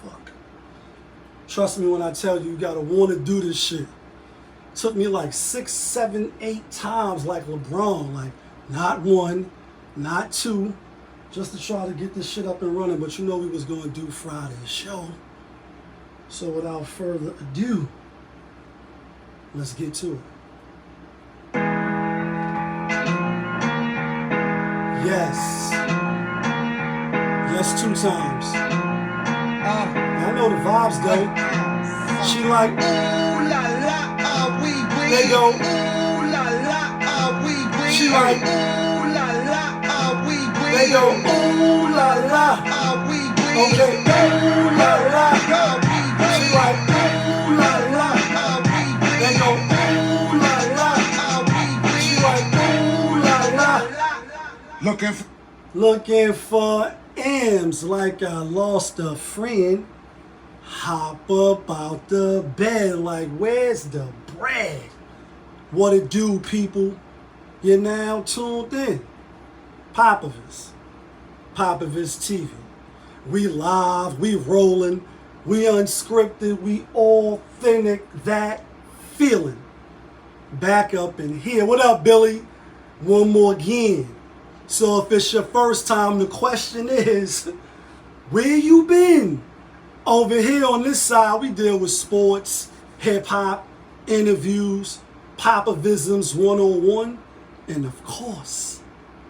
fuck. Trust me when I tell you, you gotta want to do this shit. Took me like 6, 7, 8 times like LeBron, like not 1, not 2, just to try to get this shit up and running. But you know we was gonna do Friday's show. So without further ado, let's get to it. Yes. Yes, 2 times. I know the vibes though. She like, ooh la la, we win. They go, ooh la la, we win. She like, ooh la la, we win. They go, ooh la la, we win. Okay, ooh la la, we win. She like, ooh la la, we win. They go, ooh la la, we win. She like, ooh la la. Looking for M's like I lost a friend. Hop up out the bed like, where's the bread? What it do, people? You're now tuned in. Popovich TV. We live, we rolling, we unscripted, we authentic, that feeling. Back up in here. What up, Billy? One more again. So if it's your first time, the question is, where you been? Over here on this side, we deal with sports, hip-hop, interviews, Popovisms 101, and of course,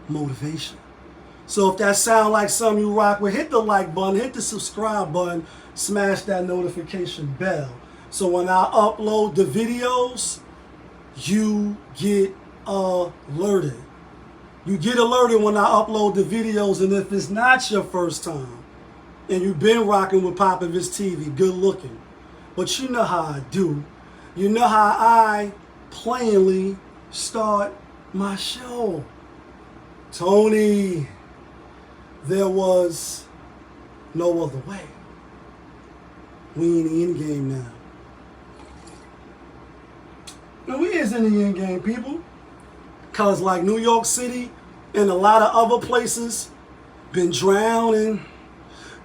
motivation. So if that sound like something you rock with, hit the like button, hit the subscribe button, smash that notification bell. So when I upload the videos, you get alerted. You get alerted when I upload the videos, and if it's not your first time, and you've been rocking with Popovich TV, good looking. But you know how I do. You know how I plainly start my show. Tony, there was no other way. We in the end game now. Now we is in the end game, people. Cause like New York City and a lot of other places been drowning.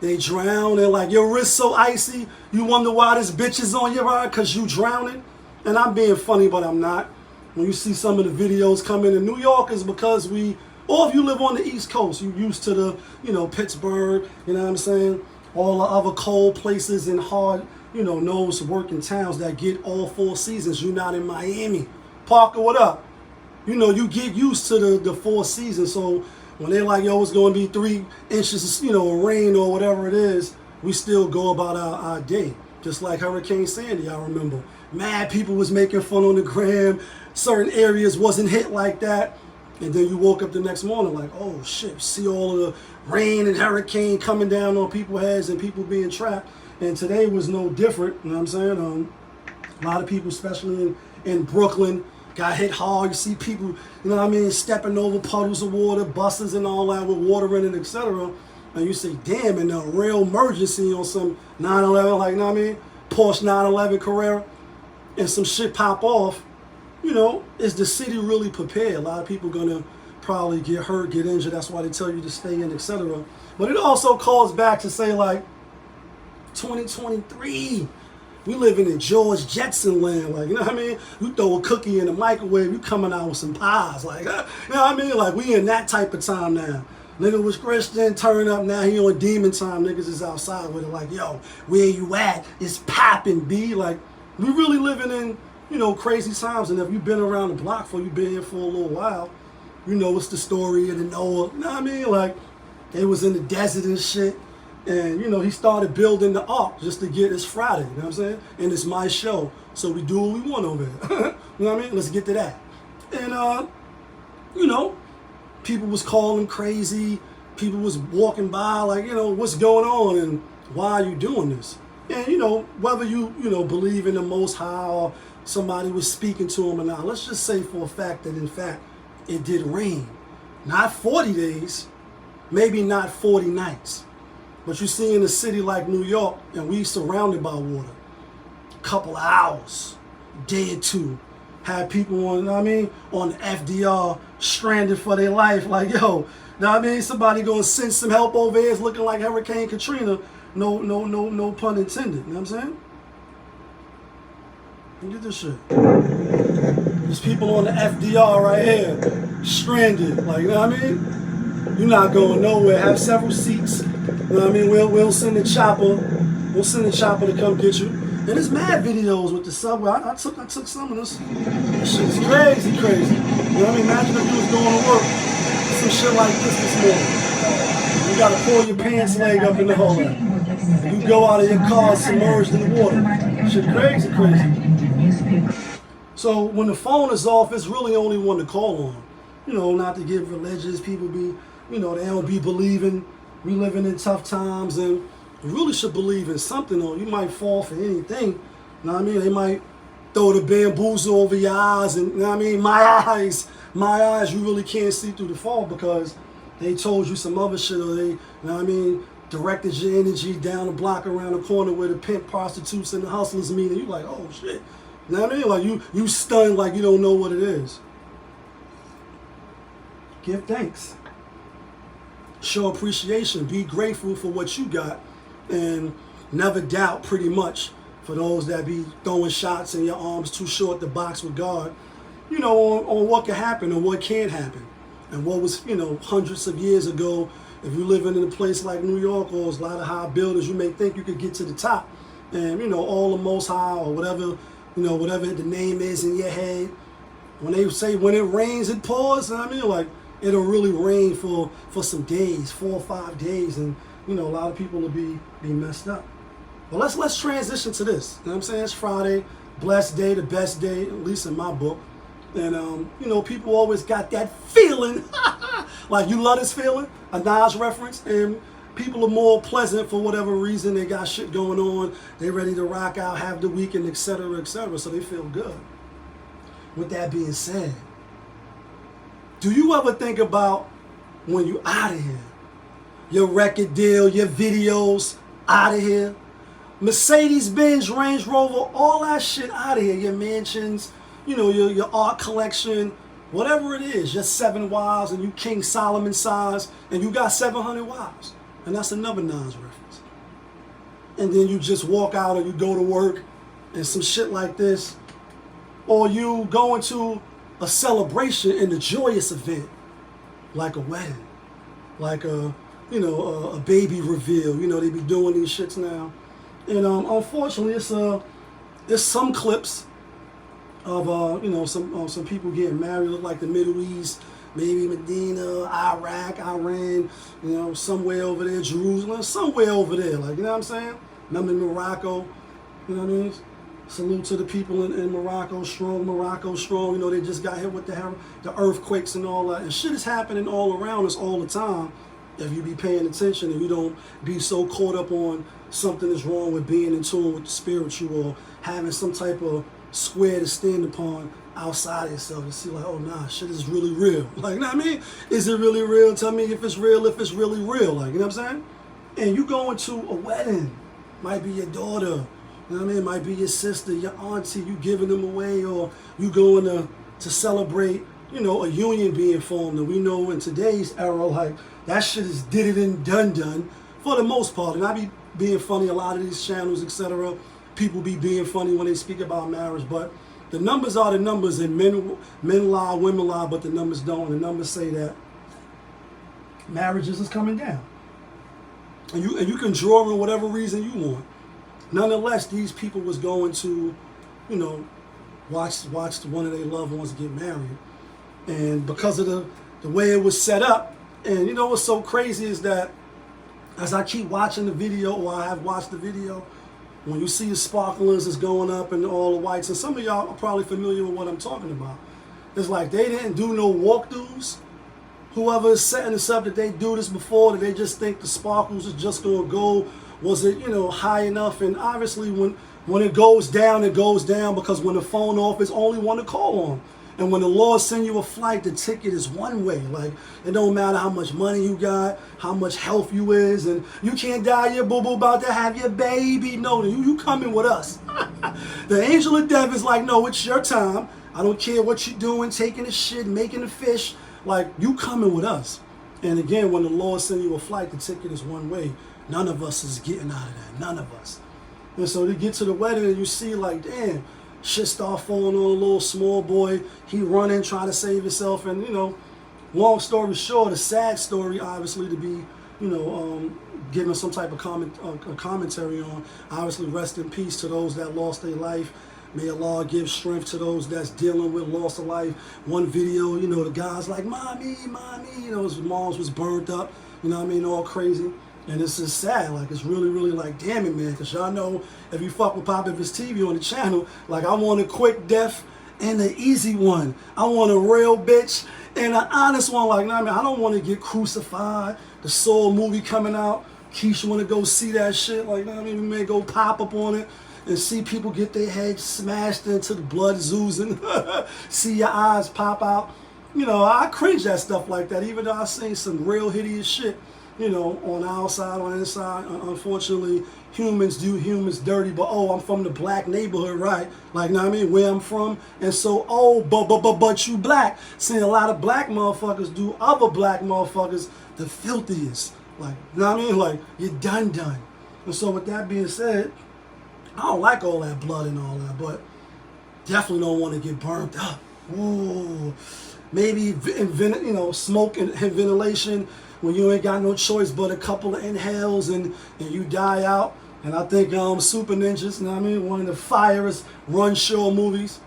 They drowning, like your wrist so icy, you wonder why this bitch is on your eye, cause you drowning. And I'm being funny, but I'm not. When you see some of the videos come in New York, is because or if you live on the East Coast, you used to the, Pittsburgh, you know what I'm saying? All the other cold places and hard, nose working towns that get all 4 seasons. You're not in Miami. Parker, what up? You get used to the 4 seasons, so when they're like, yo, it's going to be 3 inches, of rain or whatever it is, we still go about our day. Just like Hurricane Sandy, I remember. Mad people was making fun on the gram. Certain areas wasn't hit like that. And then you woke up the next morning like, oh, shit, see all of the rain and hurricane coming down on people's heads and people being trapped. And today was no different, you know what I'm saying? A lot of people, especially in Brooklyn, got hit hard. You see people, stepping over puddles of water, buses and all that with water in it, etc. And you say, damn, in a real emergency on some 911, like, Porsche 911 Carrera, and some shit pop off, is the city really prepared? A lot of people gonna probably get hurt, get injured. That's why they tell you to stay in, etc. But it also calls back to say, like, 2023. We living in George Jetson land, like, You throw a cookie in the microwave, you coming out with some pies, like, Like, we in that type of time now. Nigga was Christian, turn up, now he on demon time. Niggas is outside with it, like, yo, where you at? It's popping, B. Like, we really living in, crazy times. And if you've been around the block you've been here for a little while, it's the story of the Noah. Like, they was in the desert and shit. And, he started building the ark just to get his Friday, you know what I'm saying? And it's my show, so we do what we want over here. You know what I mean? Let's get to that. And, people was calling crazy. People was walking by like, what's going on and why are you doing this? And, whether you, believe in the Most High or somebody was speaking to him or not, let's just say for a fact that, in fact, it did rain. Not 40 days, maybe not 40 nights. But you see in a city like New York, and we surrounded by water, a couple of hours, day or two, had people on, on the FDR stranded for their life, like, yo, somebody gonna send some help over here, it's looking like Hurricane Katrina. No pun intended. You know what I'm saying? Look at this shit. There's people on the FDR right here, stranded. Like, you know what I mean? You're not going nowhere. Have several seats. You know what I mean? We'll send the chopper. We'll send the chopper to come get you. And there's mad videos with the subway. I took some of this. This shit is crazy. You know what I mean? Imagine if you was going to work, some shit like this morning. You gotta pull your pants leg up in the hole. You go out of your car submerged in the water. Shit crazy. So when the phone is off, it's really only one to call on. You know, not to get religious. People be, you know, they don't be believing. We living in tough times, and you really should believe in something, or you might fall for anything. You know what I mean? They might throw the bamboozle over your eyes, and you know what I mean? My eyes, you really can't see through the fall because they told you some other shit, or they, you know what I mean, directed your energy down the block around the corner where the pimp prostitutes and the hustlers meet, and you like, oh shit. You know what I mean? Like you stunned like you don't know what it is. Give thanks. Show appreciation. Be grateful for what you got. And never doubt, pretty much, for those that be throwing shots and your arms too short to box with God, you know, on what can happen and what can't happen. And what was, you know, hundreds of years ago, if you're living in a place like New York or there's a lot of high buildings, you may think you could get to the top. And, you know, all the Most High or whatever, you know, whatever the name is in your head, when they say when it rains, it pours, I mean, like, it'll really rain for some days, 4 or 5 days, and, you know, a lot of people will be messed up. Well, let's transition to this. You know what I'm saying? It's Friday, blessed day, the best day, at least in my book. And, you know, people always got that feeling, like you love this feeling, a Nas reference, and people are more pleasant for whatever reason. They got shit going on. They ready to rock out, have the weekend, etc., so they feel good. With that being said, do you ever think about when you out of here? Your record deal, your videos, out of here. Mercedes-Benz, Range Rover, all that shit out of here. Your mansions, you know, your art collection, whatever it is, your 7 wives and you King Solomon size, and you got 700 wives. And that's another Nas reference. And then you just walk out or you go to work and some shit like this. Or you go into a celebration and a joyous event, like a wedding, like a, you know, a baby reveal. You know, they be doing these shits now. And unfortunately, there's some clips of, you know, some people getting married, look like the Middle East, maybe Medina, Iraq, Iran, you know, somewhere over there, Jerusalem, somewhere over there, like, you know what I'm saying? Remember Morocco, you know what I mean? Salute to the people in Morocco, strong, you know, they just got hit with the earthquakes and all that, and shit is happening all around us all the time if you be paying attention and you don't be so caught up on something is wrong with being in tune with the spiritual or having some type of square to stand upon outside of yourself to see like, oh nah, shit is really real. Like, you know what I mean? Is it really real? Tell me if it's real, if it's really real. Like, you know what I'm saying? And you going to a wedding, might be your daughter, you know what I mean? It might be your sister, your auntie, you giving them away, or you going to celebrate, you know, a union being formed. And we know in today's era, like, that shit is did it and done for the most part. And I be being funny, a lot of these channels, etc. People be being funny when they speak about marriage, but the numbers are the numbers, and men lie, women lie, but the numbers don't. And the numbers say that marriages is coming down. And you can draw in whatever reason you want. Nonetheless, these people was going to, you know, watch one of their loved ones get married. And because of the way it was set up, and you know what's so crazy is that as I keep watching the video, or I have watched the video, when you see the sparklers is going up and all the whites, and some of y'all are probably familiar with what I'm talking about. It's like they didn't do no walkthroughs. Whoever is setting this up, that they do this before, that they just think the sparkles is just going to go, was it, you know, high enough? And obviously when it goes down because when the phone off, it's only one to call on. And when the Lord send you a flight, the ticket is one way. Like, it don't matter how much money you got, how much health you is, and you can't die, your boo-boo about to have your baby. No, you coming with us. The angel of death is like, no, it's your time. I don't care what you're doing, taking the shit, making the fish. Like, you coming with us. And again, when the Lord send you a flight, the ticket is one way. None of us is getting out of that. None of us. And so they get to the wedding and you see like, damn, shit start falling on a little small boy. He running, trying to save himself. And, you know, long story short, a sad story, obviously, to be, you know, giving some type of commentary on. Obviously, rest in peace to those that lost their life. May Allah give strength to those that's dealing with loss of life. One video, you know, the guy's like, mommy, you know, his mom's was burnt up, you know what I mean, all crazy. And it's just sad, like, it's really, really like, damn it, man, because y'all know, if you fuck with Pop Ivis TV on the channel, like, I want a quick death and an easy one. I want a real bitch and an honest one. Like, I mean, I don't want to get crucified. The Soul movie coming out. Keisha want to go see that shit. Like, I mean, we may go pop up on it and see people get their heads smashed into the blood oozing. See your eyes pop out. You know, I cringe at stuff like that, even though I've seen some real hideous shit, you know, on the outside, on the inside. Unfortunately, humans do humans dirty, but oh, I'm from the black neighborhood, right? Like, know what I mean, where I'm from. And so, oh, but you black. Seeing a lot of black motherfuckers do other black motherfuckers the filthiest. Like, you know what I mean? Like, you're done. And so with that being said, I don't like all that blood and all that, but definitely don't want to get burnt up. Ooh, maybe you know, smoke and ventilation when you ain't got no choice but a couple of inhales and you die out. And I think Super Ninjas, you know what I mean, one of the firest run show movies.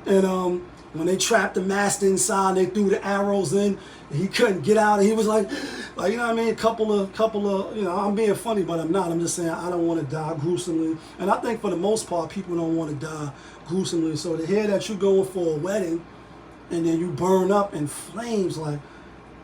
And when they trapped the master inside, they threw the arrows in, and he couldn't get out. And he was like, you know what I mean? A couple of, you know, I'm being funny, but I'm not. I'm just saying I don't want to die gruesomely. And I think for the most part, people don't want to die gruesomely. So to hear that you're going for a wedding, and then you burn up in flames, like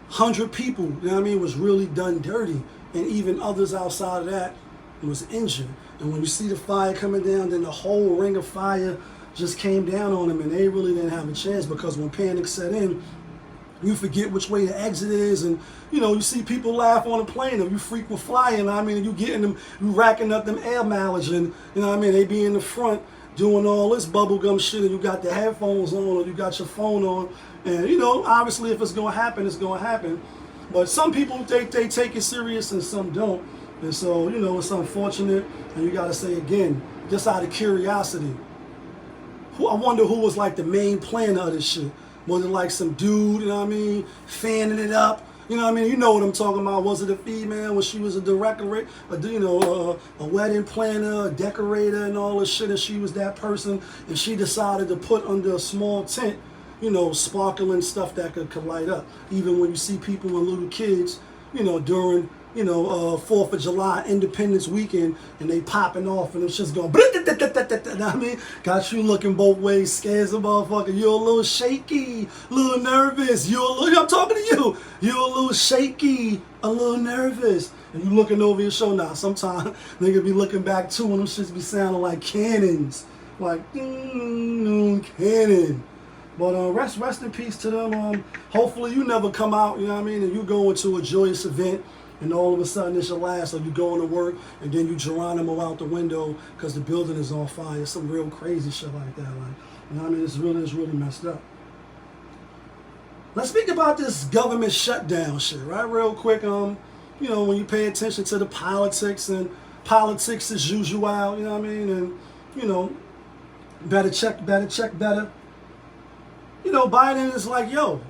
100 people, you know what I mean, was really done dirty. And even others outside of that was injured. And when you see the fire coming down, then the whole ring of fire just came down on them, and they really didn't have a chance, because when panic set in, you forget which way the exit is. And you know, you see people laugh on a plane, or you frequent flying, I mean, you getting them, you racking up them air mileage, and you know what I mean, they be in the front doing all this bubblegum shit, and you got the headphones on, or you got your phone on, and you know, obviously if it's gonna happen, it's gonna happen. But some people they take it serious and some don't. And so, you know, it's unfortunate. And you gotta say again, just out of curiosity, I wonder who was like the main planner of this shit. Was it like some dude, you know what I mean, fanning it up? You know what I mean? You know what I'm talking about. Was it a female when she was a director, you know, a wedding planner, a decorator, and all this shit, and she was that person, and she decided to put under a small tent, you know, sparkling stuff that could light up. Even when you see people and little kids, you know, during, you know, 4th of July, Independence Weekend, and they popping off, and it's just going, you know what I mean? Got you looking both ways, scares a motherfucker. You're a little shaky, a little nervous. I'm talking to you. You're a little shaky, a little nervous. And you looking over your shoulder. Now, sometimes nigga be looking back too, and them shits be sounding like cannons. Like, cannon. But rest in peace to them. Hopefully you never come out, you know what I mean, and you go into a joyous event, and all of a sudden it's your last, or you going to work, and then you Geronimo out the window because the building is on fire. Some real crazy shit like that. Like, you know what I mean? It's really messed up. Let's speak about this government shutdown shit, right? Real quick. You know, when you pay attention to the politics, and politics as usual, you know what I mean? And, you know, better check better. You know, Biden is like, yo,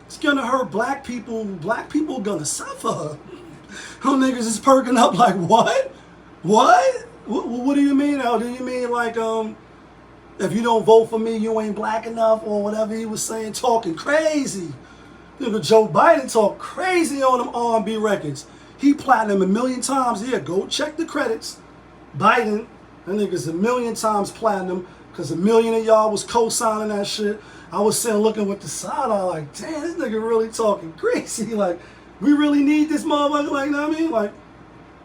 it's gonna hurt black people. Black people gonna suffer. Them niggas is perking up like, what? What do you mean? Now, do you mean like, if you don't vote for me, you ain't black enough, or whatever he was saying, talking crazy. You know, Joe Biden talk crazy on them R&B records. He platinum 1 million times. Yeah, go check the credits. Biden, that nigga's 1 million times platinum, because 1 million of y'all was co-signing that shit. I was sitting looking with the side eye like, damn, this nigga really talking crazy. Like, we really need this motherfucker, like, you know what I mean? Like,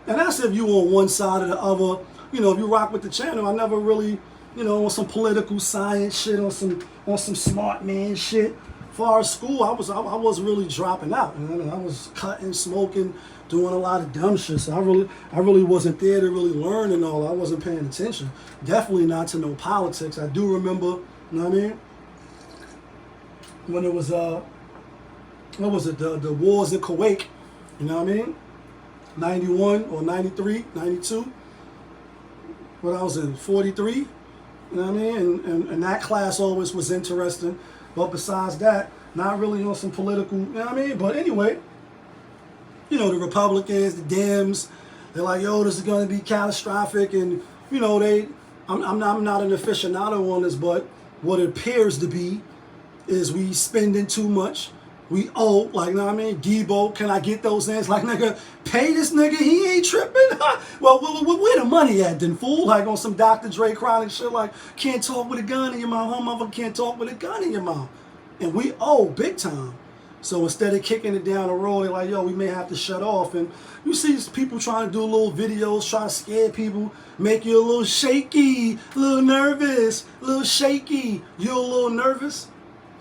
and that's if you on one side or the other. You know, if you rock with the channel, I never really, you know, on some political science shit, on some smart man shit. Far as school, I was really dropping out. You know? I was cutting, smoking, doing a lot of dumb shit. So I really wasn't there to really learn and all. I wasn't paying attention. Definitely not to no politics. I do remember, you know what I mean, when it was what was it, the wars in Kuwait, you know what I mean? 91 or 93, 92. What I was in, 43. You know what I mean? And that class always was interesting. But besides that, not really on some political, you know what I mean? But anyway, you know, the Republicans, the Dems, they're like, yo, this is going to be catastrophic. And, you know, I'm not an aficionado on this, but what it appears to be is we spending too much. We owe, like, you know what I mean? Debo, can I get those things? Like, nigga, pay this nigga, he ain't tripping. Well, where the money at then, fool? Like, on some Dr. Dre chronic shit, like, can't talk with a gun in your mouth. Home mother can't talk with a gun in your mouth. And we owe big time. So instead of kicking it down the road, they're like, yo, we may have to shut off. And you see people trying to do little videos, try to scare people, make you a little shaky, a little nervous, a little shaky. You're a little nervous?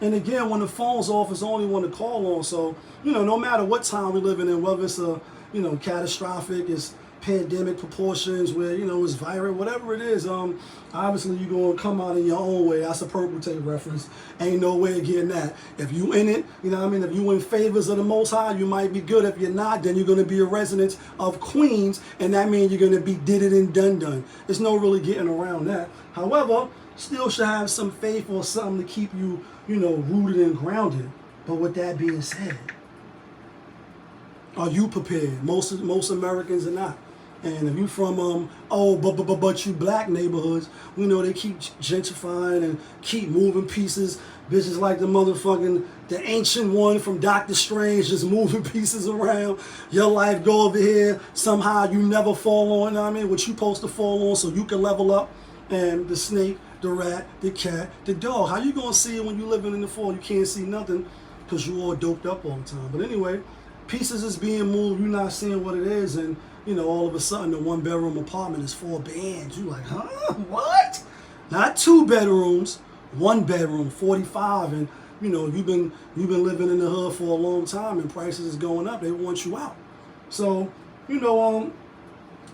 And again, when the phone's off, it's the only one to call on. So, you know, no matter what time we're living in, whether it's a, you know, catastrophic, it's pandemic proportions, where, you know, it's viral, whatever it is, obviously you're going to come out in your own way. That's a Purple Tape reference. Ain't no way of getting that. If you in it, you know what I mean? If you in favors of the Most High, you might be good. If you're not, then you're going to be a resident of Queens, and that means you're going to be did it and done. There's no really getting around that. However, still should have some faith or something to keep you, you know, rooted and grounded. But with that being said, are you prepared? Most Americans are not. And if you from but you black neighborhoods, you know, they keep gentrifying and keep moving pieces. Bitches like the ancient one from Doctor Strange, just moving pieces around. Your life go over here. Somehow you never fall on, you know what I mean, what you supposed to fall on so you can level up. And the snake, the rat, the cat, the dog. How you gonna see it when you living in the fall? You can't see nothing because you all doped up all the time. But anyway, pieces is being moved. You're not seeing what it is, and you know, all of a sudden the 1-bedroom apartment is 4 bands. You like, huh? What? Not 2 bedrooms, 1 bedroom, 45, and you know, you've been living in the hood for a long time, and prices is going up. They want you out. So, you know,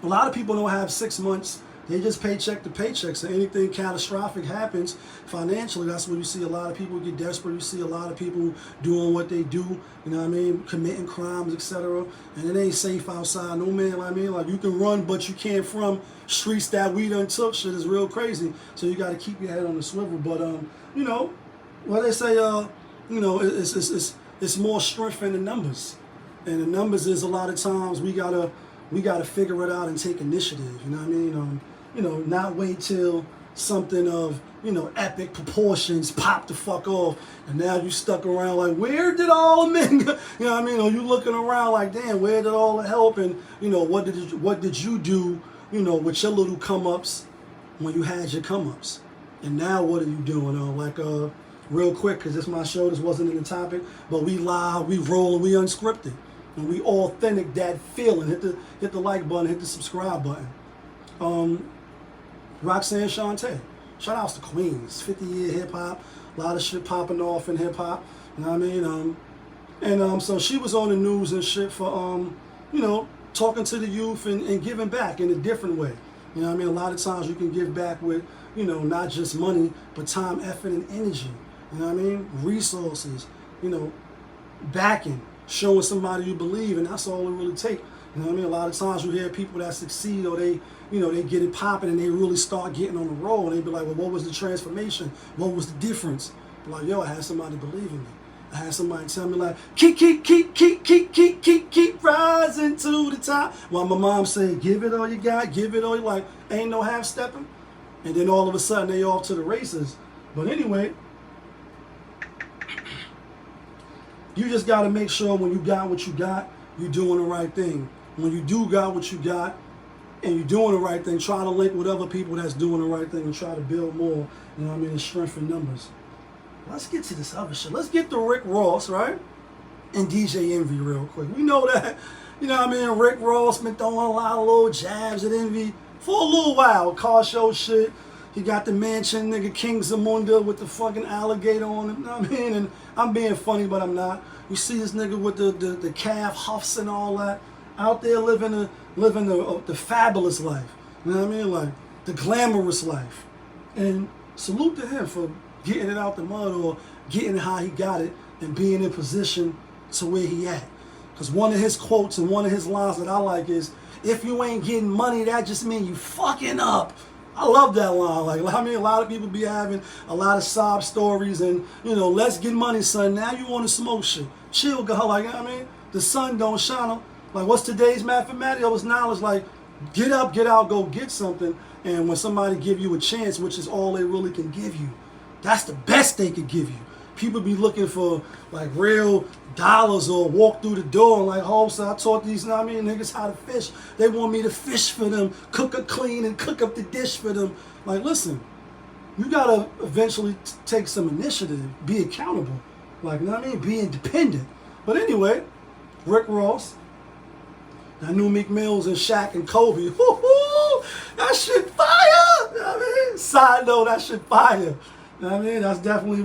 a lot of people don't have 6 months. They just paycheck to paycheck. So anything catastrophic happens financially, that's when you see a lot of people get desperate. You see a lot of people doing what they do, you know what I mean, committing crimes, etc. And it ain't safe outside. No man, like I mean, like you can run, but you can't from streets that we done took. Shit is real crazy. So you got to keep your head on the swivel. But you know, what they say, you know, it's more strength in the numbers, and the numbers is a lot of times we gotta figure it out and take initiative. You know what I mean? You know, not wait till something of, you know, epic proportions pop the fuck off, and now you stuck around like, where did all the men go? You know what I mean? Or you looking around like, damn, where did all the help? And you know, what did you do? You know, with your little come ups when you had your come ups, and now what are you doing? Like real quick, because this is my show. This wasn't in the topic, but we live, we roll, we unscripted, and we authentic that feeling. Hit the like button, hit the subscribe button. Roxanne Shante. Shout outs to Queens. 50-year hip hop. A lot of shit popping off in hip hop. You know what I mean? So she was on the news and shit for you know, talking to the youth and giving back in a different way. You know what I mean? A lot of times you can give back with, you know, not just money, but time, effort, and energy. You know what I mean? Resources, you know, backing, showing somebody you believe, and that's all it really takes. You know what I mean? A lot of times you hear people that succeed, or they, you know, they get it popping and they really start getting on the road, and they be like, well, what was the transformation? What was the difference? Like, yo, I had somebody believe in me. I had somebody tell me like, keep rising to the top. While my mom said, give it all you got, give it all you like, ain't no half stepping. And then all of a sudden they off to the races. But anyway, you just got to make sure when you got what you got, you're doing the right thing. When you do got what you got and you're doing the right thing, try to link with other people that's doing the right thing and try to build more, you know what I mean, and strengthen numbers. Let's get to this other shit. Let's get to Rick Ross, right? And DJ Envy real quick. We know that, you know what I mean, Rick Ross been throwing a lot of little jabs at Envy for a little while. Car show shit. He got the mansion, nigga, King Zamunda with the fucking alligator on him, you know what I mean? And I'm being funny, but I'm not. You see this nigga with the calf huffs and all that, out there living the fabulous life. You know what I mean? Like, the glamorous life. And salute to him for getting it out the mud, or getting how he got it and being in position to where he at. Because one of his quotes and one of his lines that I like is, if you ain't getting money, that just means you fucking up. I love that line. Like, I mean, a lot of people be having a lot of sob stories and, you know, let's get money, son. Now you want to smoke shit. Chill, girl. Like, you know what I mean? The sun don't shine. Like, what's today's mathematics? It was knowledge. Like, get up, get out, go get something. And when somebody give you a chance, which is all they really can give you, that's the best they could give you. People be looking for, like, real dollars or walk through the door and like, oh, so I taught these, you know what I mean, niggas how to fish. They want me to fish for them, cook a clean and cook up the dish for them. Like, listen, you gotta eventually take some initiative, be accountable. Like, you know what I mean? Be independent. But anyway, Rick Ross, I knew Meek Mills and Shaq and Kobe. Woo-hoo! That shit fire! You know what I mean? Side note, that shit fire. You know what I mean? That definitely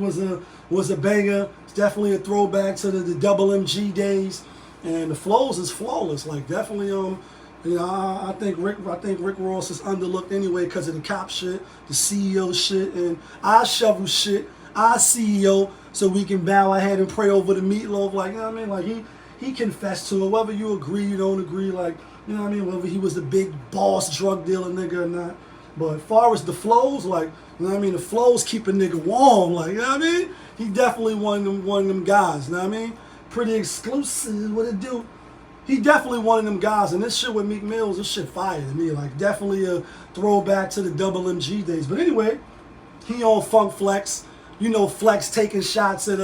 was a banger. It's definitely a throwback to the double MG days. And the flows is flawless. Like, definitely, you know, I think Rick Ross is underlooked anyway because of the cop shit, the CEO shit, and I shovel shit, I CEO, so we can bow our head and pray over the meatloaf. Like, you know what I mean? Like, he confessed to it, whether you agree, you don't agree, like, you know what I mean, whether he was the big boss drug dealer nigga or not. But as far as the flows, like, you know what I mean, the flows keep a nigga warm, like, you know what I mean? He definitely one of them guys, you know what I mean? Pretty exclusive, what it do? He definitely one of them guys, and this shit with Meek Mills, this shit fire to me, like, definitely a throwback to the double MG days. But anyway, he on Funk Flex, you know, Flex taking shots at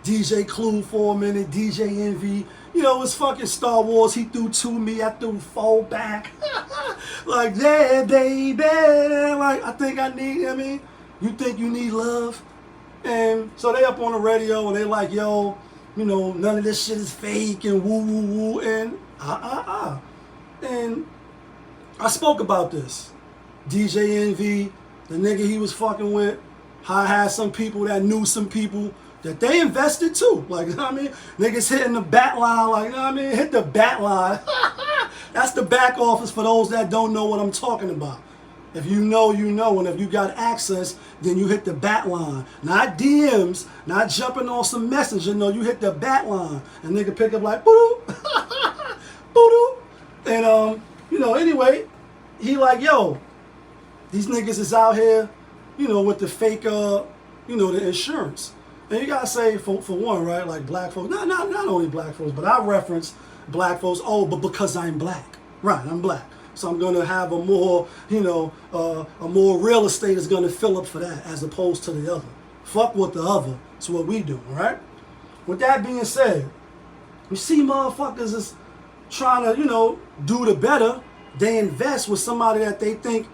DJ Clue for a minute, DJ Envy. You know, it's fucking Star Wars. He threw 2 me, I threw 4 back. Like, yeah, baby. Like, I think I need, I mean, you think you need love? And so they up on the radio and they like, yo, you know, none of this shit is fake and woo, woo, woo. And And I spoke about this. DJ Envy, the nigga he was fucking with, I had some people that knew some people that they invested too. Like, you know what I mean? Niggas hitting the bat line, like, you know what I mean? Hit the bat line. That's the back office for those that don't know what I'm talking about. If you know, you know. And if you got access, then you hit the bat line. Not DMs, not jumping on some messenger. No, you hit the bat line. And nigga pick up like, boo-doo. Boo-doo. And, you know, anyway, he like, yo, these niggas is out here, you know, with the fake, you know, the insurance. And you gotta say, for one, right, like black folks, not only black folks, but I reference black folks, oh, but because I'm black. Right, I'm black. So I'm gonna have a more, you know, a more real estate is gonna fill up for that as opposed to the other. Fuck what the other, it's what we do, right? With that being said, you see motherfuckers is trying to, you know, do the better. They invest with somebody that they think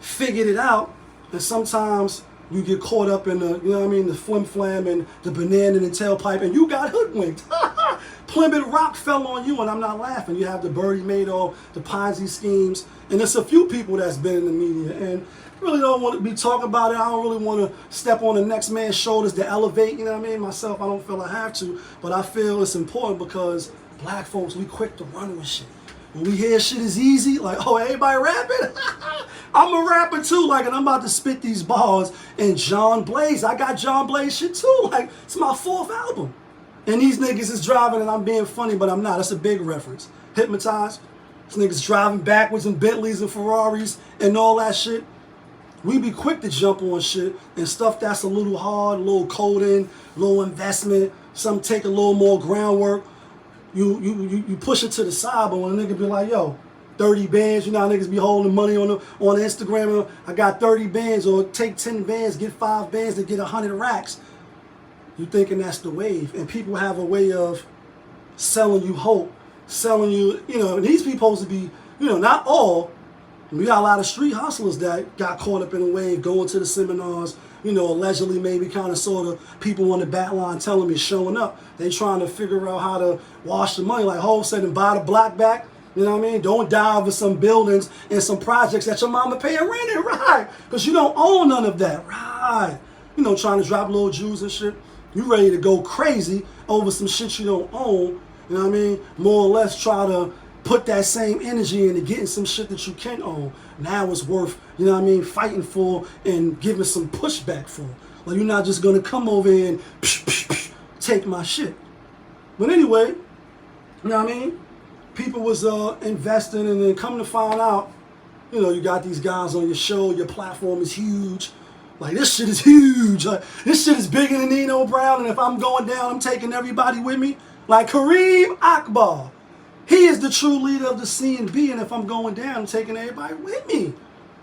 figured it out, and sometimes you get caught up in the, you know what I mean, the flim-flam and the banana and the tailpipe, and you got hoodwinked. Plymouth Rock fell on you, and I'm not laughing. You have the Bernie Madoff, the Ponzi schemes, and there's a few people that's been in the media, and really don't want to be talking about it. I don't really want to step on the next man's shoulders to elevate, you know what I mean? Myself, I don't feel I have to, but I feel it's important because black folks, we quick to run with shit. When we hear shit is easy, like, oh, everybody rapping? I'm a rapper too, like, and I'm about to spit these bars. And John Blaze, I got John Blaze shit too. Like, it's my 4th album. And these niggas is driving and I'm being funny, but I'm not. That's a big reference. Hypnotized. These niggas driving backwards in Bentleys and Ferraris and all that shit. We be quick to jump on shit and stuff that's a little hard, a little coding, a little investment. Some take a little more groundwork. You push it to the side, but when a nigga be like, yo, 30 bands, you know how niggas be holding money on Instagram, I got 30 bands, or take 10 bands, get 5 bands to get 100 racks. You thinking that's the wave. And people have a way of selling you hope, selling you, you know, and these people supposed to be, you know, not all. We got a lot of street hustlers that got caught up in a wave, going to the seminars, you know, allegedly maybe kind of sort of people on the back line telling me showing up. They trying to figure out how to wash the money. Like Hov said, and buy the block back. You know what I mean? Don't dive in some buildings and some projects that your mama paying rent in, right? Because you don't own none of that, right? You know, trying to drop little jewels and shit. You ready to go crazy over some shit you don't own. You know what I mean? More or less try to put that same energy into getting some shit that you can own. Now it's worth, you know what I mean, fighting for and giving some pushback for. Like, you're not just going to come over here and take my shit. But anyway, You know what I mean? People was investing, and then come to find out, you know, you got these guys on your show, your platform is huge. Like, this shit is huge. Like, this shit is bigger than Nino Brown, and if I'm going down, I'm taking everybody with me. Like Kareem Akbar. He is the true leader of the C&B, and if I'm going down, I'm taking everybody with me.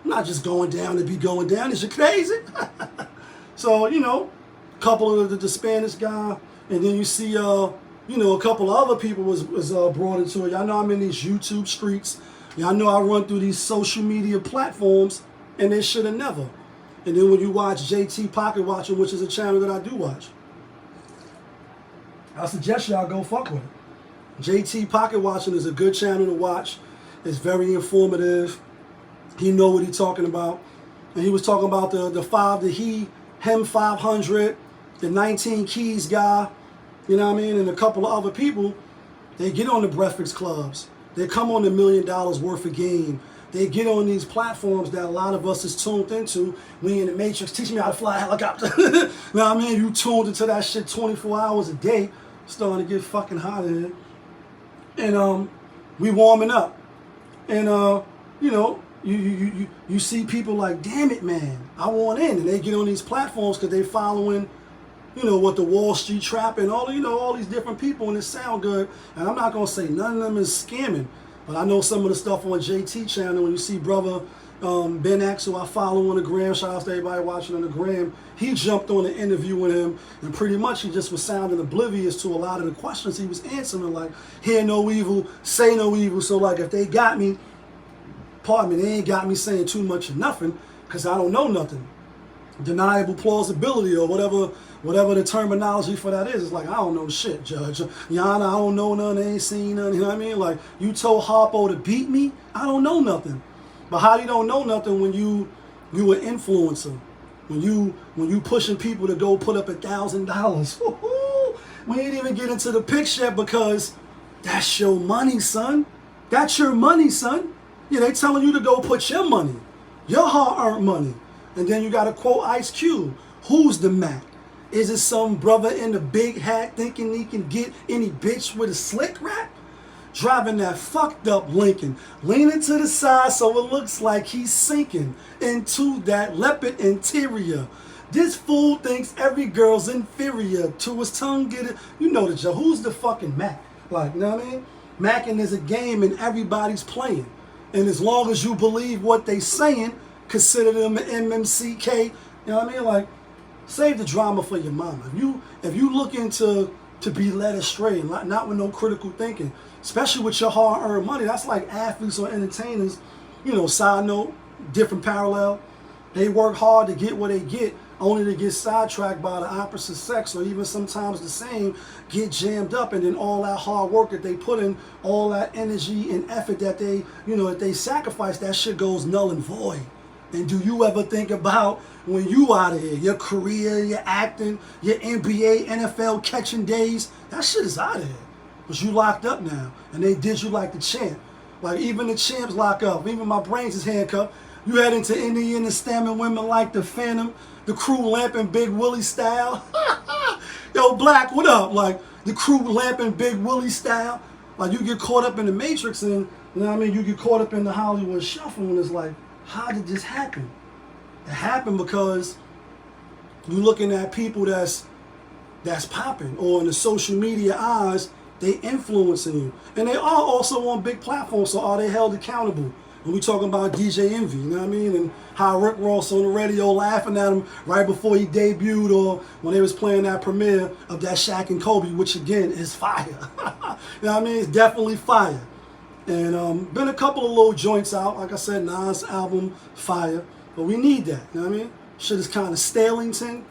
I'm not just going down to be going down. Is you crazy? So, you know, a couple of the Spanish guy, and then you see, you know, a couple of other people was brought into it. Y'all know I'm in these YouTube streets. Y'all know I run through these social media platforms, and they should have never. And then when you watch JT Pocket Watching, which is a channel that I do watch, I suggest y'all go fuck with it. JT Pocket Watching is a good channel to watch. It's very informative. He know what he's talking about. And he was talking about the him 500, the 19 Keys guy, you know what I mean, and a couple of other people. They get on the Breakfast Clubs. They come on the $1 million worth of game. They get on these platforms that a lot of us is tuned into. We in the Matrix, teach me how to fly a helicopter. You know what I mean? You tuned into that shit 24 hours a day. Starting to get fucking hot in here. And we warming up. And you know, you see people like, damn it, man, I want in. And they get on these platforms because they following, you know, what the Wall Street Trap and all, you know, all these different people, and it sound good. And I'm not gonna say none of them is scamming, but I know some of the stuff on JT channel. When you see brother Ben X, who I follow on the gram, shout out to everybody watching on the gram, he jumped on an interview with him, and pretty much he just was sounding oblivious to a lot of the questions he was answering, like, hear no evil, say no evil. So like, if they got me, pardon me, they ain't got me saying too much of nothing, because I don't know nothing. Deniable plausibility, or whatever the terminology for that is. It's like, I don't know shit, Judge. Your Honor, I don't know none, I ain't seen none, you know what I mean? Like, you told Harpo to beat me, I don't know nothing. But how you don't know nothing when you an influencer? When you pushing people to go put up $1,000. We ain't even get into the picture yet, because that's your money, son. That's your money, son. Yeah, they telling you to go put your money, your hard-earned money. And then you got to quote Ice Cube. Who's the Mac? Is it some brother in a big hat thinking he can get any bitch with a slick rap? Driving that fucked up Lincoln, leaning to the side so it looks like he's sinking into that leopard interior. This fool thinks every girl's inferior to his tongue get it. You know the joke. Who's the fucking Mac? Like, you know what I mean? Macking is a game and everybody's playing. And as long as you believe what they saying, consider them an MMCK. You know what I mean? Like, save the drama for your mama. If you looking to be led astray, not with no critical thinking, especially with your hard-earned money, that's like athletes or entertainers. You know, side note, different parallel. They work hard to get what they get, only to get sidetracked by the opposite sex, or even sometimes the same, get jammed up, and then all that hard work that they put in, all that energy and effort that they, you know, that they sacrifice, that shit goes null and void. And do you ever think about when you out of here, your career, your acting, your NBA, NFL catching days, that shit is out of here. Because you locked up now, and they did you like the champ. Like, even the champs lock up. Even my brains is handcuffed. You head into Indiana stamming women like the Phantom, the Crew Lamping Big Willie style. Yo, Black, what up? Like, the Crew Lamping Big Willie style. Like, you get caught up in the Matrix, and, you know what I mean, you get caught up in the Hollywood shuffle, and it's like, how did this happen? It happened because you're looking at people that's popping, or in the social media eyes, they influencing you. And they are also on big platforms, so are they held accountable? And we talking about DJ Envy, you know what I mean? And how Rick Ross on the radio laughing at him right before he debuted, or when they was playing that premiere of that Shaq and Kobe, which again is fire. You know what I mean? It's definitely fire. And been a couple of little joints out. Like I said, Nas album, fire. But we need that, you know what I mean? Shit is kind of Stalington.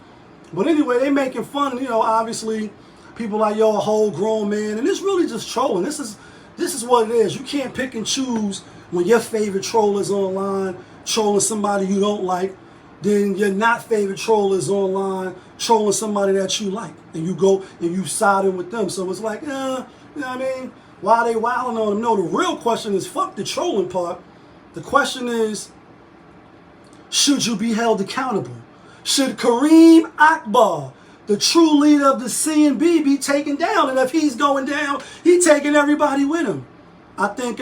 But anyway, they making fun, you know, obviously, people like, yo, a whole grown man. And it's really just trolling. This is what it is. You can't pick and choose when your favorite troll is online, trolling somebody you don't like. Then your not favorite troll is online, trolling somebody that you like. And you go and you siding with them. So it's like, you know what I mean? Why are they wilding on them? No, the real question is, fuck the trolling part. The question is, should you be held accountable? Should Kareem Akbar, the true leader of the C&B be taken down. And if he's going down, he taking everybody with him. I think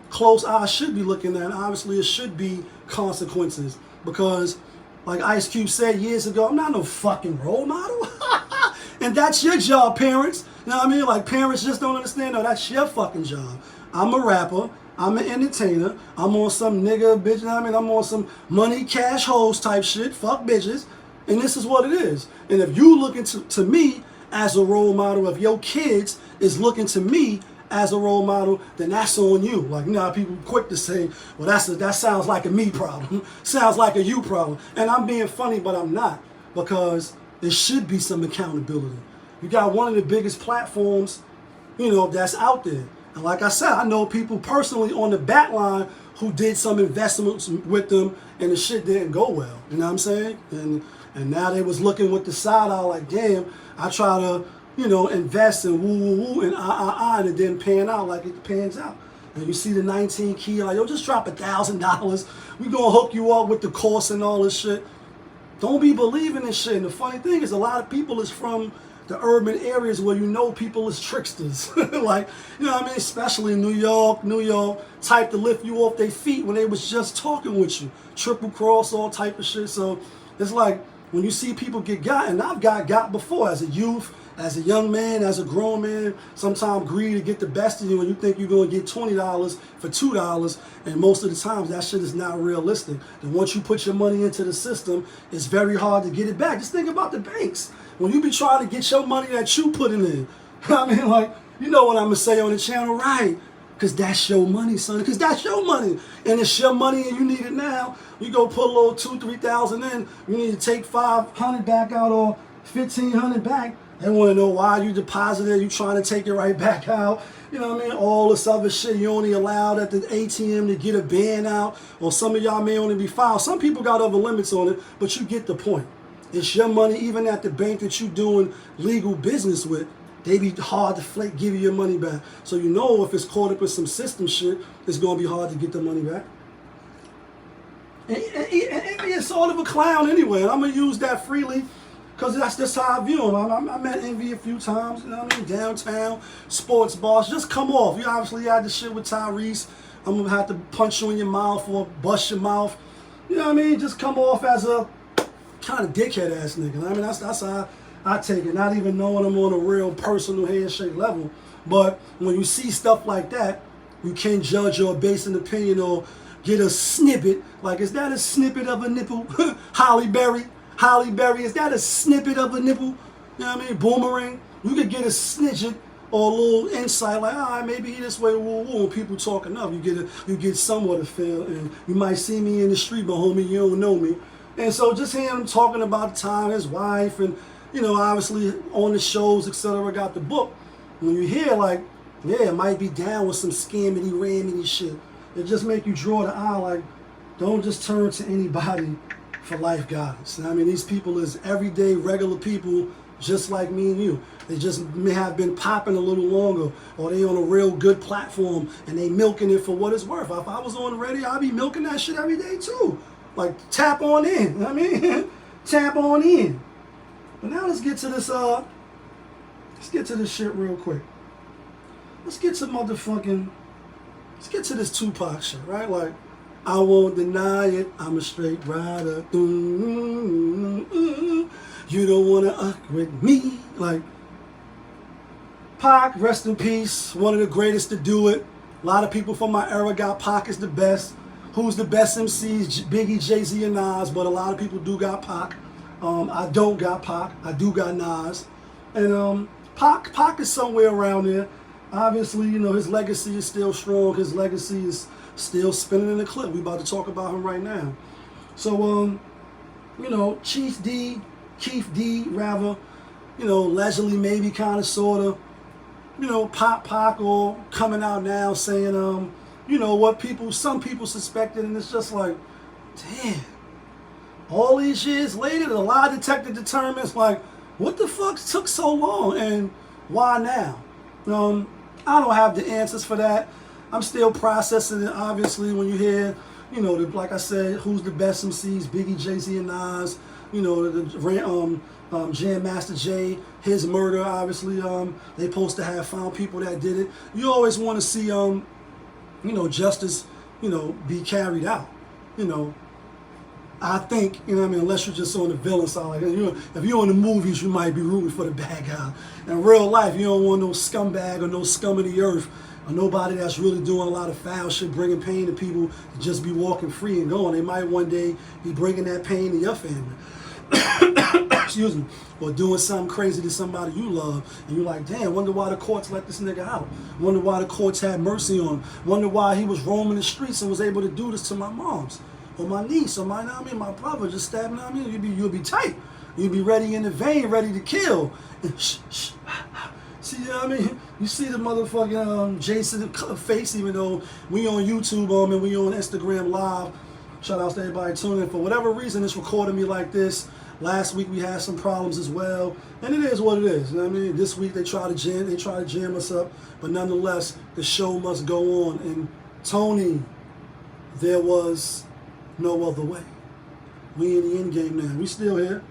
close eyes should be looking at. Obviously, it should be consequences. Because, like Ice Cube said years ago, I'm not no fucking role model. And that's your job, parents. You know what I mean? Like, parents just don't understand. No, that's your fucking job. I'm a rapper. I'm an entertainer. I'm on some nigga, bitch, you know what I mean? I'm on some money, cash, hoes type shit. Fuck bitches. And this is what it is. And if you looking to me as a role model, if your kids is looking to me as a role model, then that's on you. Like, you know how people quick to say, well, that sounds like a me problem. Sounds like a you problem. And I'm being funny, but I'm not. Because there should be some accountability. You got one of the biggest platforms, you know, that's out there. And like I said, I know people personally on the back line who did some investments with them and the shit didn't go well. You know what I'm saying? And now they was looking with the side eye like, damn, I try to, you know, invest in woo and and it didn't pan out like it pans out. And you see the 19 key, like, yo, just drop $1,000. We gonna hook you up with the course and all this shit. Don't be believing this shit. And the funny thing is, a lot of people is from the urban areas where you know people is tricksters. Like, you know what I mean? Especially in New York, type to lift you off their feet when they was just talking with you. Triple cross, all type of shit. So it's like, when you see people get got, and I've got before as a youth, as a young man, as a grown man, sometimes greed to get the best of you and you think you're going to get $20 for $2, and most of the times that shit is not realistic. And once you put your money into the system, it's very hard to get it back. Just think about the banks. When you be trying to get your money that you putting in, I mean, like, you know what I'm going to say on the channel, right? Because that's your money, son. Because that's your money. And it's your money and you need it now. You go put a little $2,000-3,000 in. You need to take $500 back out or $1,500 back. They want to know why you deposited. You trying to take it right back out. You know what I mean? All this other shit. You only allowed at the ATM to get a ban out. Or some of y'all may only be filed. Some people got other limits on it. But you get the point. It's your money. Even at the bank that you doing legal business with, they be hard to give you your money back. So you know if it's caught up with some system shit, it's going to be hard to get the money back. And Envy is sort of a clown anyway. And I'm going to use that freely because that's just how I view him. I met Envy a few times, you know what I mean? Downtown, sports bars. Just come off. You obviously had the shit with Tyrese. I'm going to have to punch you in your mouth or bust your mouth. You know what I mean? Just come off as a kind of dickhead ass nigga. I mean, that's how I take it, not even knowing I'm on a real personal handshake level. But when you see stuff like that, you can't judge or base an opinion or get a snippet. Like, is that a snippet of a nipple? Holly Berry, is that a snippet of a nipple? You know what I mean? Boomerang. You could get a snidget or a little insight, like, all right, maybe he this way, woo, woo. When people talk enough, you get somewhat of feel. And you might see me in the street, but homie, you don't know me. And so just hearing him talking about the time, his wife, and, you know, obviously on the shows, etc., got the book. When you hear, like, yeah, it might be down with some scammity, rammity shit. It just make you draw the eye, like, don't just turn to anybody for life guidance. I mean, these people is everyday, regular people, just like me and you. They just may have been popping a little longer, or they on a real good platform, and they milking it for what it's worth. If I was on the radio, I'd be milking that shit every day, too. Like, tap on in, you know what I mean? Tap on in. But now let's get to this shit real quick. Let's get to this Tupac shit, right? Like, I won't deny it, I'm a straight rider. You don't wanna fuck with me. Like, Pac, rest in peace, one of the greatest to do it. A lot of people from my era got Pac as the best. Who's the best MCs? Biggie, Jay-Z, and Nas, but a lot of people do got Pac. I don't got Pac. I do got Nas. And Pac is somewhere around there. Obviously, you know, his legacy is still strong. His legacy is still spinning in the clip. We about to talk about him right now. So, you know, Keith D, rather, you know, allegedly, maybe, kind of, sort of, you know, Pac, or coming out now saying, you know, what some people suspected, and it's just like, damn. All these years later, the lie detector determines, like, what the fuck took so long, and why now? I don't have the answers for that. I'm still processing it. Obviously, when you hear, you know, like I said, who's the best MCs, Biggie, Jay-Z, and Nas, you know, Jam Master Jay, his murder, obviously, they supposed to have found people that did it. You always want to see, you know, justice, you know, be carried out. You know, I think, you know what I mean, unless you're just on the villain side, like, you know, if you're in the movies, you might be rooting for the bad guy. In real life, you don't want no scumbag or no scum of the earth or nobody that's really doing a lot of foul shit, bringing pain to people to just be walking free and going. They might one day be bringing that pain to your family. Excuse me. Or doing something crazy to somebody you love, and you're like, damn, wonder why the courts let this nigga out. Wonder why the courts had mercy on him. Wonder why he was roaming the streets and was able to do this to my moms. Or my niece, or my, you know what I mean, my brother just stabbing, you know what I mean? You'll be tight. You'll be ready in the vein, ready to kill. And see, you know what I mean? You see the motherfucking Jason face, even though we on YouTube and we on Instagram Live. Shout out to everybody tuning in. For whatever reason, it's recording me like this. Last week we had some problems as well, and it is what it is. You know what I mean? This week they try to jam us up, but nonetheless, the show must go on. And Tony, there was no other way. We in the end game now. We still here.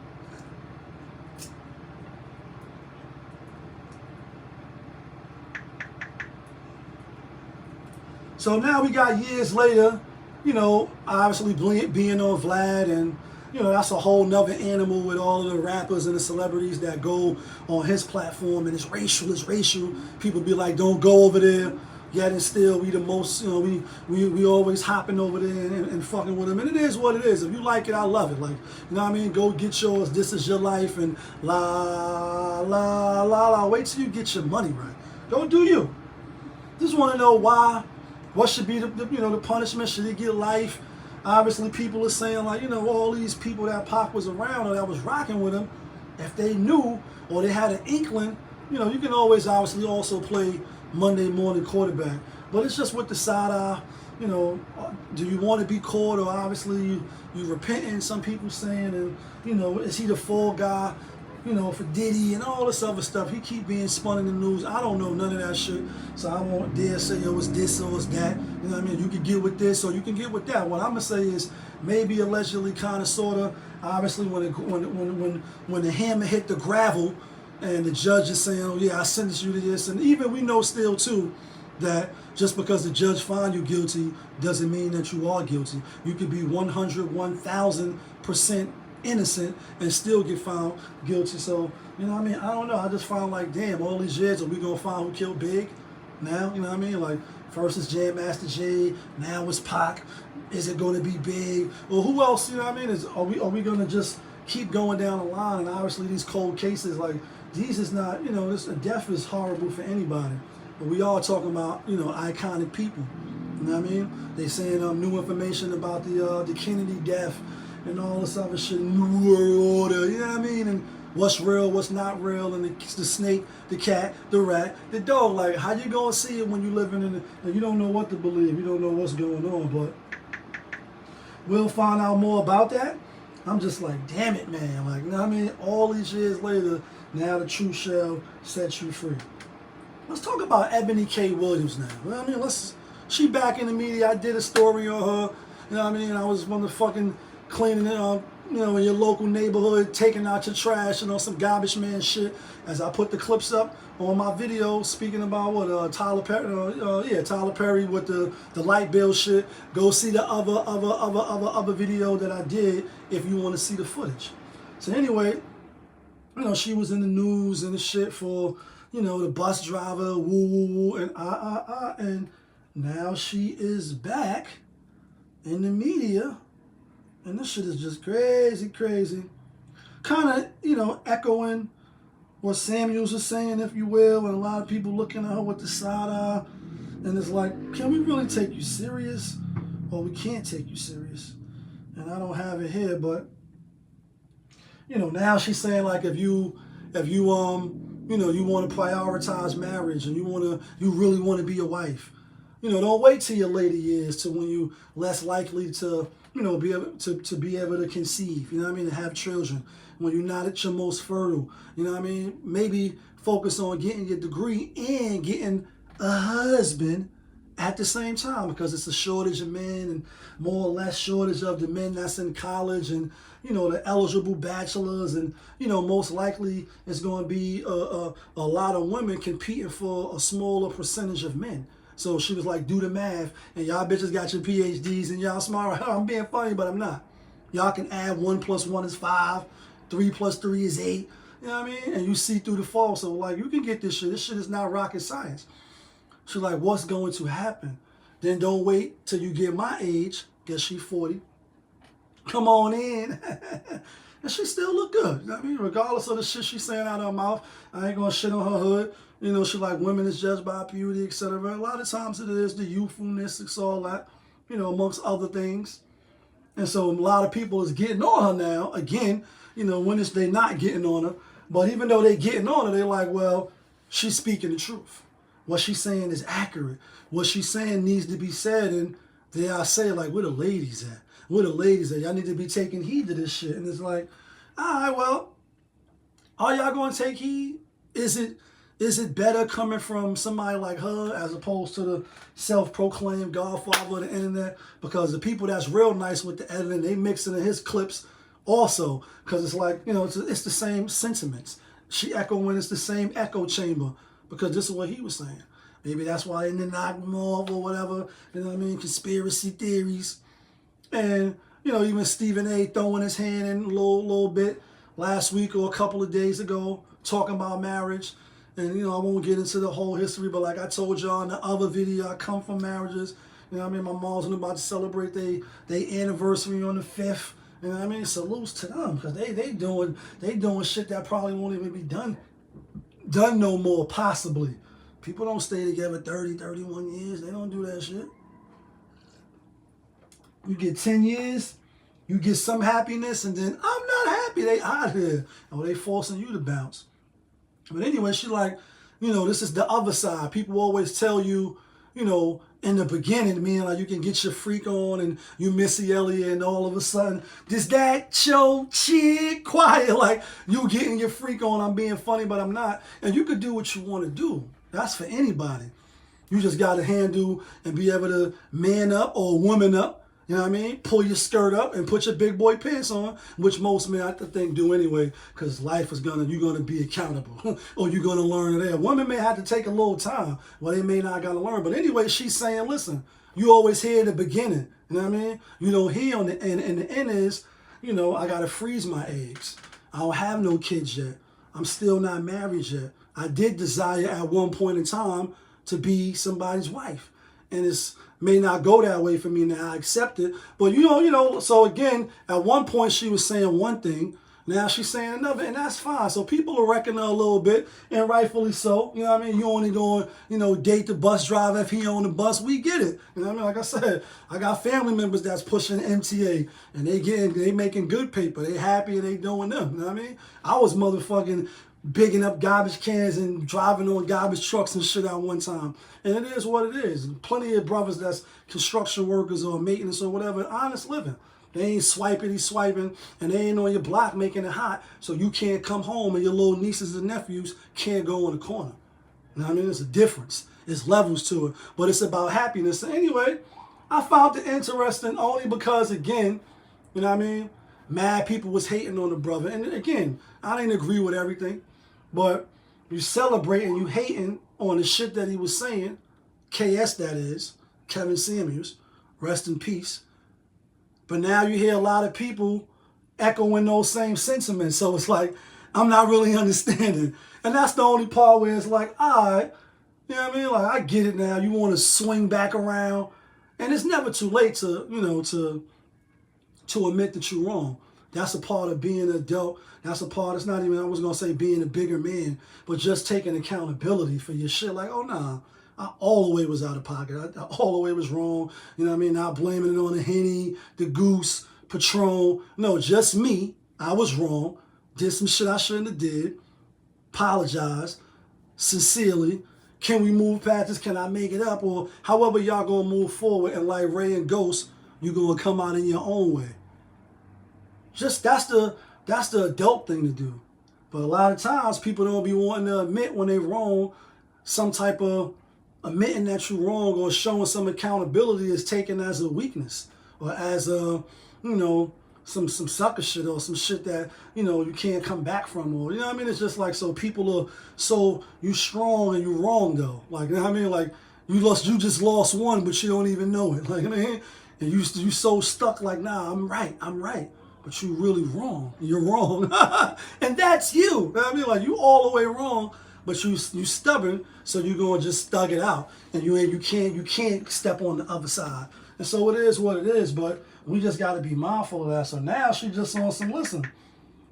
So now we got years later, you know, obviously being on Vlad, and you know, that's a whole nother animal with all of the rappers and the celebrities that go on his platform, and it's racial. People be like, don't go over there. Yet and still, we the most, you know, we always hopping over there and fucking with them. And it is what it is. If you like it, I love it. Like, you know what I mean? Go get yours. This is your life. And la. Wait till you get your money right. Go do you. Just want to know why. What should be the you know, the punishment? Should he get life? Obviously, people are saying, like, you know, all these people that Pac was around or that was rocking with him, if they knew or they had an inkling, you know, you can always obviously also play Monday morning quarterback. But it's just with the side eye, you know, do you want to be caught, or obviously you repenting, some people saying, and, you know, is he the fall guy, you know, for Diddy and all this other stuff. He keep being spun in the news. I don't know none of that shit, so I won't dare say, oh, it's this or it's that. You know what I mean? You can get with this or you can get with that. What I'm gonna say is maybe allegedly, kind of, sort of. Obviously, when the hammer hit the gravel, and the judge is saying, oh yeah, I sentenced you to this, and even we know still too that just because the judge found you guilty doesn't mean that you are guilty. You could be 100, 1,000% innocent and still get found guilty. So, you know what I mean? I don't know. I just found like, damn, all these years, are we gonna find who killed Big now? You know what I mean? Like, first it's Jam Master Jay, now it's Pac. Is it gonna be Big? Or who else? You know what I mean? Are we gonna just keep going down the line? And obviously these cold cases, like, these is not, you know, death is horrible for anybody. But we all talking about, you know, iconic people. You know what I mean? They saying new information about the Kennedy death and all this other shit, New World Order, you know what I mean? And what's real, what's not real, and the snake, the cat, the rat, the dog. Like, how you gonna see it when you living in and you don't know what to believe, you don't know what's going on, but we'll find out more about that. I'm just like, damn it, man. Like, you know what I mean? All these years later, now the truth shall set you free. Let's talk about Ebony K. Williams now. You know what I mean? She back in the media. I did a story on her. You know what I mean? I was one of the fucking cleaning it up, you know, in your local neighborhood, taking out your trash, you know, some garbage man shit. As I put the clips up on my video, speaking about what Tyler Perry, Tyler Perry with the light bill shit. Go see the other video that I did if you want to see the footage. So anyway, you know, she was in the news and the shit for, you know, the bus driver, woo, and and now she is back in the media, and this shit is just crazy. Kind of, you know, echoing what Samuels was saying, if you will, and a lot of people looking at her with the side eye, and it's like, can we really take you serious, or we can't take you serious? And I don't have it here, but you know, now she's saying, like, if you you know, you want to prioritize marriage and you really want to be a wife, you know, don't wait till your later years to when you less likely to, you know, be able to conceive, you know what I mean, to have children, when you're not at your most fertile, you know what I mean. Maybe focus on getting your degree and getting a husband at the same time, because it's a shortage of men and more or less shortage of the men that's in college and, you know, the eligible bachelors, and, you know, most likely it's going to be a lot of women competing for a smaller percentage of men. So she was like, do the math, and y'all bitches got your PhDs and y'all smart. I'm being funny, but I'm not. Y'all can add 1 + 1 is 5, 3 + 3 is 8. You know what I mean? And you see through the fall. So, like, you can get this shit. This shit is not rocket science. She's like, what's going to happen? Then don't wait till you get my age. Guess she 40. Come on in. And she still look good. You know what I mean? Regardless of the shit she's saying out of her mouth, I ain't gonna shit on her hood. You know, she like, women is judged by beauty, etc. A lot of times it is the youthfulness, it's all that, you know, amongst other things. And so a lot of people is getting on her now. Again, you know, when they not getting on her. But even though they getting on her, they're like, well, she's speaking the truth. What she's saying is accurate. What she's saying needs to be said. And there I say, like, where the ladies at? Where the ladies at? Y'all need to be taking heed to this shit. And it's like, all right, well, are y'all going to take heed? Is it better coming from somebody like her as opposed to the self-proclaimed godfather of the internet? Because the people that's real nice with the editing, they mixing in his clips also. Because it's like, you know, it's the same sentiments. She echoing, it's the same echo chamber. Because this is what he was saying. Maybe that's why they didn't knock him off or whatever. You know what I mean? Conspiracy theories. And, you know, even Stephen A. throwing his hand in a little bit last week or a couple of days ago, talking about marriage. And, you know, I won't get into the whole history, but like I told y'all in the other video, I come from marriages. You know what I mean? My mom's about to celebrate their anniversary on the 5th. You know what I mean? Salutes to them, because they doing shit that probably won't even be done no more, possibly. People don't stay together 30, 31 years. They don't do that shit. You get 10 years, you get some happiness, and then I'm not happy. They out here. Or they forcing you to bounce. But anyway, she like, you know, this is the other side. People always tell you, you know, in the beginning, meaning like you can get your freak on and you Missy Elliott, and all of a sudden, does that show chick quiet? Like, you getting your freak on, I'm being funny, but I'm not. And you could do what you want to do. That's for anybody. You just got to handle and be able to man up or woman up. You know what I mean? Pull your skirt up and put your big boy pants on, which most men, I think, do anyway, because life is you're going to be accountable, or you're going to learn it there. Women may have to take a little time. Well, they may not got to learn. But anyway, she's saying, listen, you always hear the beginning. You know what I mean? You don't hear on the end. And the end is, you know, I got to freeze my eggs. I don't have no kids yet. I'm still not married yet. I did desire at one point in time to be somebody's wife. And it's may not go that way for me now. I accept it. But, you know, so again, at one point she was saying one thing. Now she's saying another, and that's fine. So people are wrecking her a little bit, and rightfully so. You know what I mean? You only going, you know, date the bus driver if he on the bus. We get it. You know what I mean? Like I said, I got family members that's pushing MTA, and they making good paper. They happy and they doing them. You know what I mean? I was motherfucking bigging up garbage cans and driving on garbage trucks and shit at one time. And it is what it is. Plenty of brothers that's construction workers or maintenance or whatever, honest living. They ain't swiping, and they ain't on your block making it hot, so you can't come home and your little nieces and nephews can't go in the corner. You know what I mean? It's a difference. It's levels to it, but it's about happiness. So anyway, I found it interesting only because, again, you know what I mean? Mad people was hating on the brother. And again, I didn't agree with everything. But you celebrating, you hating on the shit that he was saying. KS, that is. Kevin Samuels. Rest in peace. But now you hear a lot of people echoing those same sentiments. So it's like, I'm not really understanding. And that's the only part where it's like, all right. You know what I mean? Like, I get it now. You want to swing back around. And it's never too late to, you know, to admit that you're wrong. That's a part of being an adult. That's a part, it's not even, I was going to say being a bigger man, but just taking accountability for your shit. Like, oh, nah, I all the way was out of pocket. I all the way was wrong. You know what I mean? Not blaming it on the Henny, the Goose, Patron. No, just me. I was wrong. Did some shit I shouldn't have did. Apologize. Sincerely. Can we move past this? Can I make it up? Or however y'all going to move forward, and like Ray and Ghost, you're going to come out in your own way. Just that's the adult thing to do. But a lot of times people don't be wanting to admit when they're wrong, some type of admitting that you're wrong or showing some accountability is taken as a weakness or as a, you know, some sucker shit or some shit that, you know, you can't come back from, or, you know what I mean? It's just like, so people are, so you strong and you wrong though. Like, you know what I mean? Like, you just lost one, but you don't even know it. Like, I mean, and you so stuck like, nah, I'm right. But you really wrong. You're wrong. And that's you. You know what I mean? Like, you all the way wrong, but you stubborn, so you're gonna just thug it out. And you can't step on the other side. And so it is what it is, but we just got to be mindful of that. So now she just on some, listen,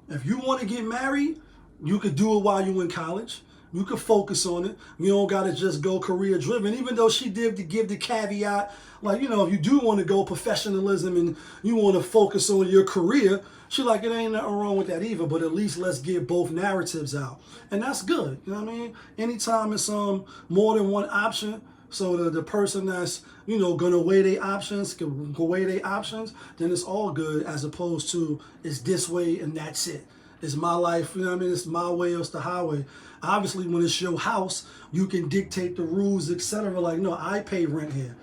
if you want to get married, you could do it while you're in college. You could focus on it. You don't got to just go career driven, even though she did to give the caveat, like, you know, if you do want to go professionalism and you want to focus on your career, she like, it ain't nothing wrong with that either, but at least let's get both narratives out. And that's good. You know what I mean? Anytime it's more than one option, so the person that's, you know, gonna weigh their options, can weigh their options, then it's all good, as opposed to it's this way and that's it. It's my life, you know what I mean? It's my way or it's the highway. Obviously, when it's your house, you can dictate the rules, etc. Like, no, I pay rent here.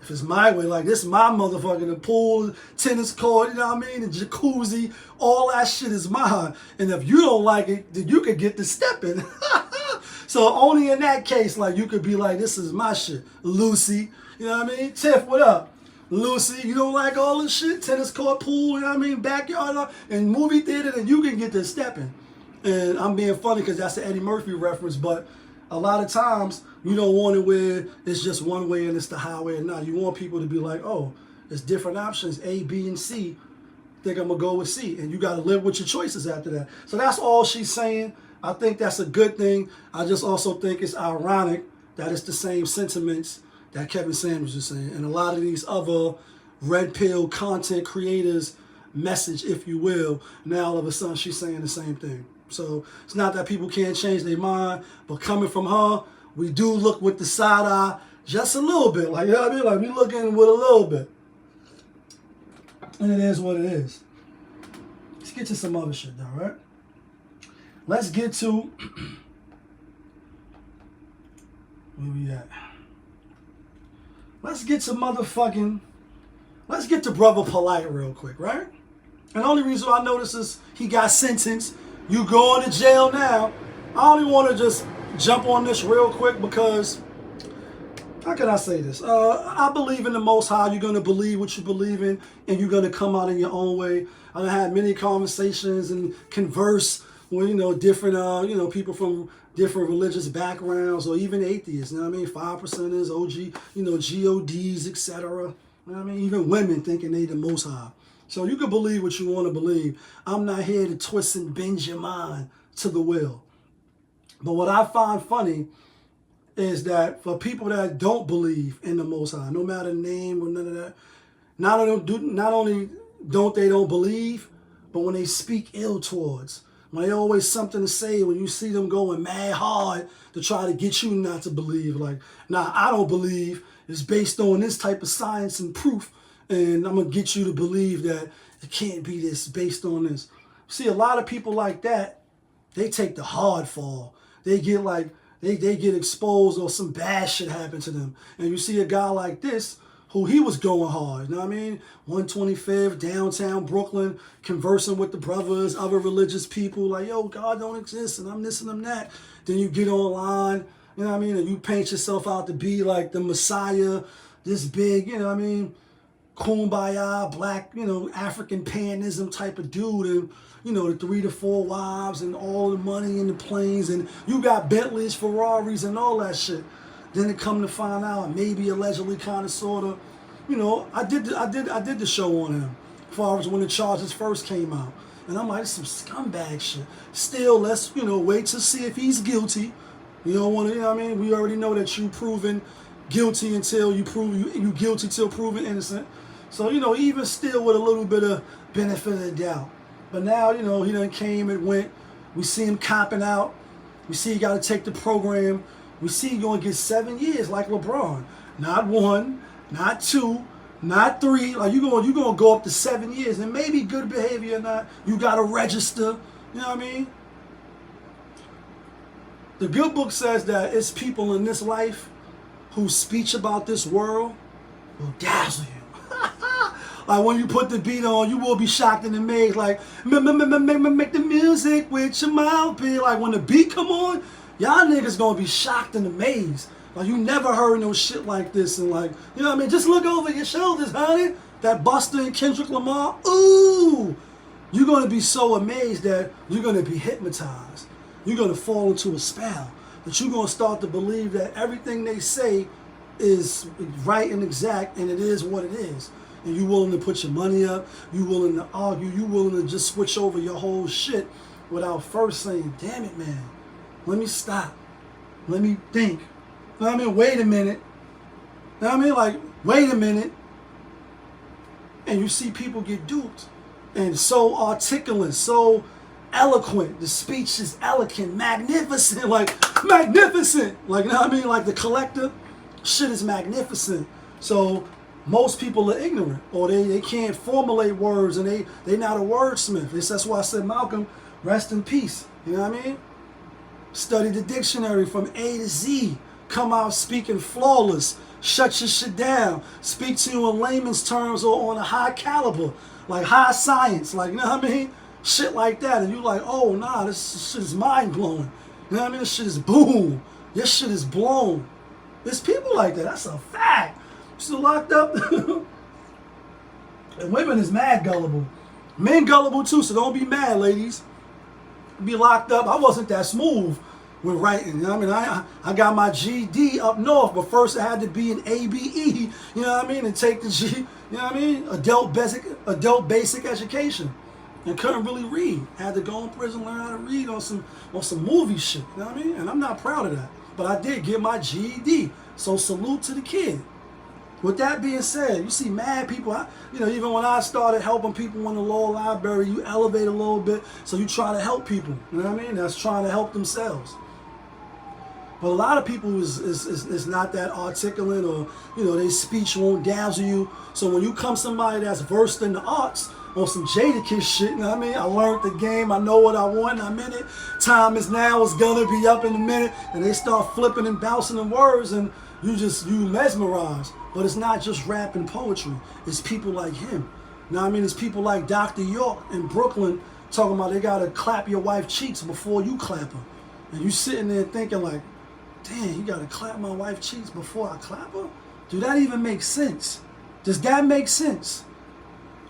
If it's my way, like, this is my motherfucking, the pool, tennis court, you know what I mean? The jacuzzi, all that shit is mine. And if you don't like it, then you could get the stepping. So only in that case, like, you could be like, this is my shit. Lucy, you know what I mean? Tiff, what up? Lucy, you don't like all this shit? Tennis court, pool, you know what I mean? Backyard, and movie theater, then you can get the stepping. And I'm being funny because that's the Eddie Murphy reference, but a lot of times you don't want it where it's just one way and it's the highway and not. You want people to be like, oh, there's different options, A, B, and C. I think I'm going to go with C. And you got to live with your choices after that. So that's all she's saying. I think that's a good thing. I just also think it's ironic that it's the same sentiments that Kevin Samuels is saying. And a lot of these other red pill content creators message, if you will, now all of a sudden she's saying the same thing. So it's not that people can't change their mind, but coming from her, we do look with the side eye just a little bit. Like, you know what I mean? Like, we looking with a little bit. And it is what it is. Let's get to some other shit though, right? Let's get to where we at? Let's get to Brother Polite real quick, right? And the only reason I know this is he got sentenced. You going to jail now. I only want to just jump on this real quick because, how can I say this? I believe in the Most High. You're going to believe what you believe in, and you're going to come out in your own way. I've had many conversations and converse with, you know, different, you know, people from different religious backgrounds, or even atheists, you know what I mean? 5%ers, OG, you know, GODs, etc. You know what I mean? Even women thinking they the Most High. So you can believe what you want to believe. I'm not here to twist and bend your mind to the will. But what I find funny is that for people that don't believe in the Most High, no matter name or none of that, not only don't they believe, but when they speak ill towards, when they always something to say, when you see them going mad hard to try to get you not to believe, like, nah, I don't believe, it's based on this type of science and proof, and I'm going to get you to believe that it can't be this based on this. See, a lot of people like that, they take the hard fall. They get like, they get exposed or some bad shit happen to them. And you see a guy like this, who he was going hard, you know what I mean? 125th, downtown Brooklyn, conversing with the brothers, other religious people, like, yo, God don't exist, and I'm this and I'm that. Then you get online, you know what I mean? And you paint yourself out to be like the Messiah, this big, you know what I mean? Kumbaya, black, you know, African panism type of dude, and, you know, the 3 to 4 wives and all the money and the planes, and you got Bentleys, Ferraris, and all that shit. Then it come to find out, maybe allegedly, kind of, sort of, you know, I did the show on him, as far as when the charges first came out, and I'm like, it's some scumbag shit. Still, let's, you know, wait to see if he's guilty. You don't want to, you know what I mean? We already know that you proven guilty until you prove you guilty till proven innocent. So, you know, even still with a little bit of benefit of the doubt. But now, you know, he done came and went. We see him copping out. We see he got to take the program. We see he going to get 7 years like LeBron. Not 1, not 2, not 3. Like, you're going to go up to 7 years. And maybe good behavior or not, you got to register. You know what I mean? The good book says that it's people in this life whose speech about this world will dazzle you. Like when you put the beat on, you will be shocked and amazed. Like, make the music with your mouth be. Like when the beat come on, y'all niggas gonna be shocked and amazed. Like you never heard no shit like this. And like, you know what I mean? Just look over your shoulders, honey. That Buster and Kendrick Lamar, ooh. You're gonna be so amazed that you're gonna be hypnotized. You're gonna fall into a spell. That you're gonna start to believe that everything they say is right and exact, and it is what it is. And you willing to put your money up, you willing to argue, you willing to just switch over your whole shit without first saying, damn it, man, let me stop. Let me think. You know what I mean? Wait a minute. You know what I mean? Like, wait a minute. And you see people get duped. And so articulate, so eloquent. The speech is eloquent, magnificent, like magnificent. Like, you know what I mean? Like the collector, shit is magnificent. So most people are ignorant, or they can't formulate words, and they not a wordsmith. That's why I said, Malcolm, rest in peace. You know what I mean? Study the dictionary from A to Z. Come out speaking flawless. Shut your shit down. Speak to you in layman's terms or on a high caliber, like high science. Like, you know what I mean? Shit like that. And you like, oh, nah, this shit is mind-blowing. You know what I mean? This shit is boom. This shit is blown. There's people like that. That's a fact. Still locked up. And women is mad gullible. Men gullible too, so don't be mad, ladies. Be locked up. I wasn't that smooth with writing. You know what I mean? I got my GD up north, but first I had to be an ABE, you know what I mean? And take the G, you know what I mean? Adult basic education. And couldn't really read. Had to go in prison, learn how to read on some movie shit, you know what I mean? And I'm not proud of that. But I did get my GED. So salute to the kid. With that being said, you see mad people, even when I started helping people in the law library, you elevate a little bit, so you try to help people, you know what I mean? That's trying to help themselves. But a lot of people is not that articulate, or, their speech won't dazzle you. So when you come somebody that's versed in the arts, on some Jadakiss shit, you know what I mean? I learned the game, I know what I want, I'm in it. Time is now, it's gonna be up in a minute. And they start flipping and bouncing the words, and you mesmerize. But it's not just rap and poetry. It's people like him. You know what I mean? It's people like Dr. York in Brooklyn talking about they gotta clap your wife's cheeks before you clap her. And you sitting there thinking like, damn, you gotta clap my wife's cheeks before I clap her? Do that even make sense? Does that make sense?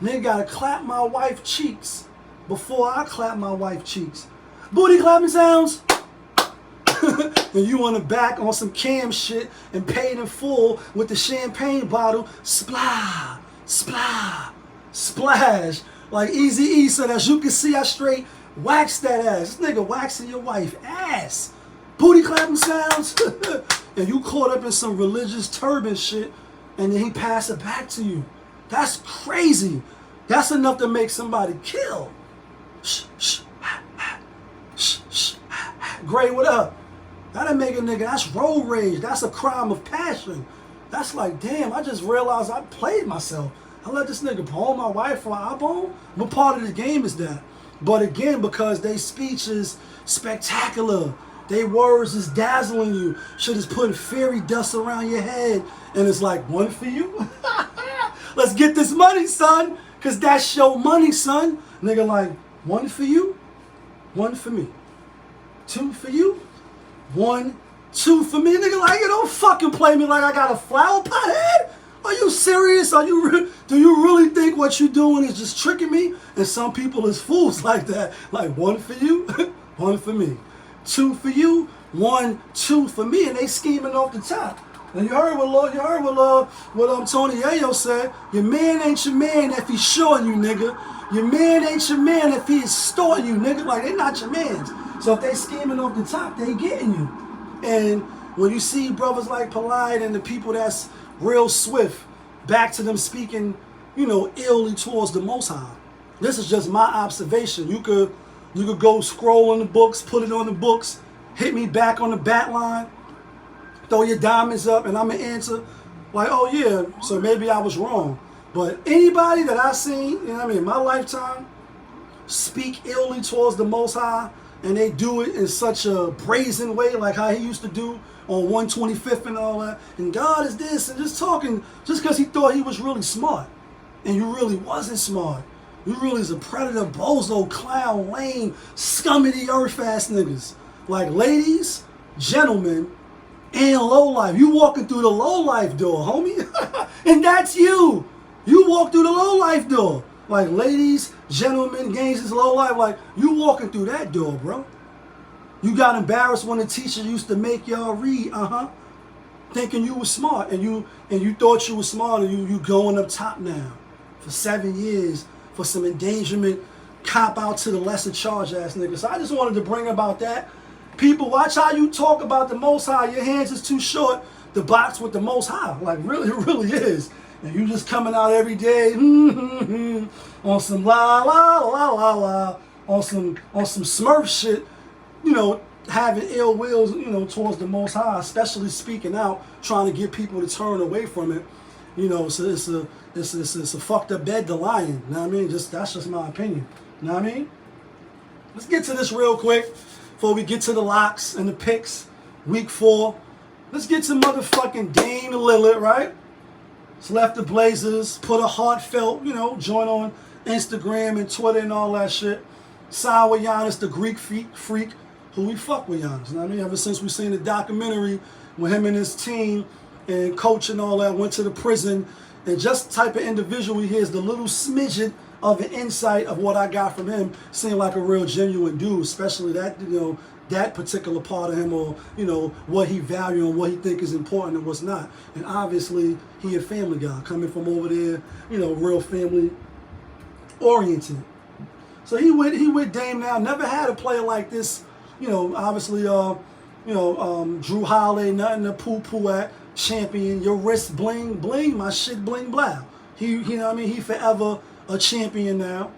Nigga gotta clap my wife's cheeks before I clap my wife's cheeks. Booty clapping sounds. And you on the back on some cam shit and paid in full with the champagne bottle. Splah, splah, splash. Like Eazy-E said, as you can see, I straight wax that ass. This nigga waxing your wife ass. Booty clapping sounds. And you caught up in some religious turban shit, and then he passed it back to you. That's crazy. That's enough to make somebody kill. Shh, shh, ha, ha. Shh, shh, ha, ha. Gray, what up? That'll make a nigga, that's road rage. That's a crime of passion. That's like, damn, I just realized I played myself. I let this nigga pawn my wife for an iPhone? What part of the game is that? But again, because they speech is spectacular. They words is dazzling you. Shit is putting fairy dust around your head. And it's like, one for you? Let's get this money, son. Because that's your money, son. Nigga like, one for you, one for me. Two for you, 1, 2 for me. Nigga like, you don't fucking play me like I got a flower pot head. Are you serious? Do you really think what you're doing is just tricking me? And some people is fools like that. Like, 1 for you, 1 for me. 2 for you, 1, 2 for me. And they scheming off the top. And you heard what Tony Yayo said. Your man ain't your man if he's shorting you, nigga. Your man ain't your man if he's extorting you, nigga. Like, they not your mans. So if they scheming off the top, they getting you. And when you see brothers like Polite and the people that's real swift, back to them speaking, illy towards the Most High. This is just my observation. You could go scroll on the books, put it on the books, hit me back on the bat line, throw your diamonds up, and I'm going to answer like, oh yeah, so maybe I was wrong. But anybody that I seen, in my lifetime, speak illy towards the Most High, and they do it in such a brazen way, like how he used to do on 125th and all that. And God is this, and just talking, just because he thought he was really smart. And you really wasn't smart. You really is a predator, bozo, clown, lame, scum of the earth ass niggas. Like ladies, gentlemen, and low life. You walking through the low life door, homie. And that's you. You walk through the low life door. Like ladies, gentlemen, gangsters, low life. Like you walking through that door, bro. You got embarrassed when the teacher used to make y'all read, thinking you was smart, and you thought you was smart, and you going up top now for 7 years for some endangerment, cop out to the lesser charge ass nigga. So I just wanted to bring about that. People, watch how you talk about the Most High. Your hands is too short to box with the Most High. Like really, it really is. And you just coming out every day on some la la la la la, on some Smurf shit, you know, having ill wills, you know, towards the Most High, especially speaking out, trying to get people to turn away from it. You know, so it's a fucked up bed to lie in. You know what I mean? That's just my opinion. You know what I mean? Let's get to this real quick before we get to the locks and the picks. Week 4. Let's get to motherfucking Dame Lillard, right? It's left the Blazers, put a heartfelt, you know, joint on Instagram and Twitter and all that shit. Signed with Giannis, the Greek freak, who we fuck with Giannis. You know what I mean? Ever since we seen the documentary with him and his team and coach and all that, went to the prison, and just the type of individual he is, the little smidget of an insight of what I got from him seemed like a real genuine dude, especially that, you know, that particular part of him, or, you know, what he value and what he think is important and what's not. And obviously, he a family guy, coming from over there, you know, real family oriented. So he with Dame now. Never had a player like this, you know, obviously, Drew Holiday, nothing to poo-poo at. Champion, your wrist bling bling, my shit bling blah. You know what I mean? He forever a champion now,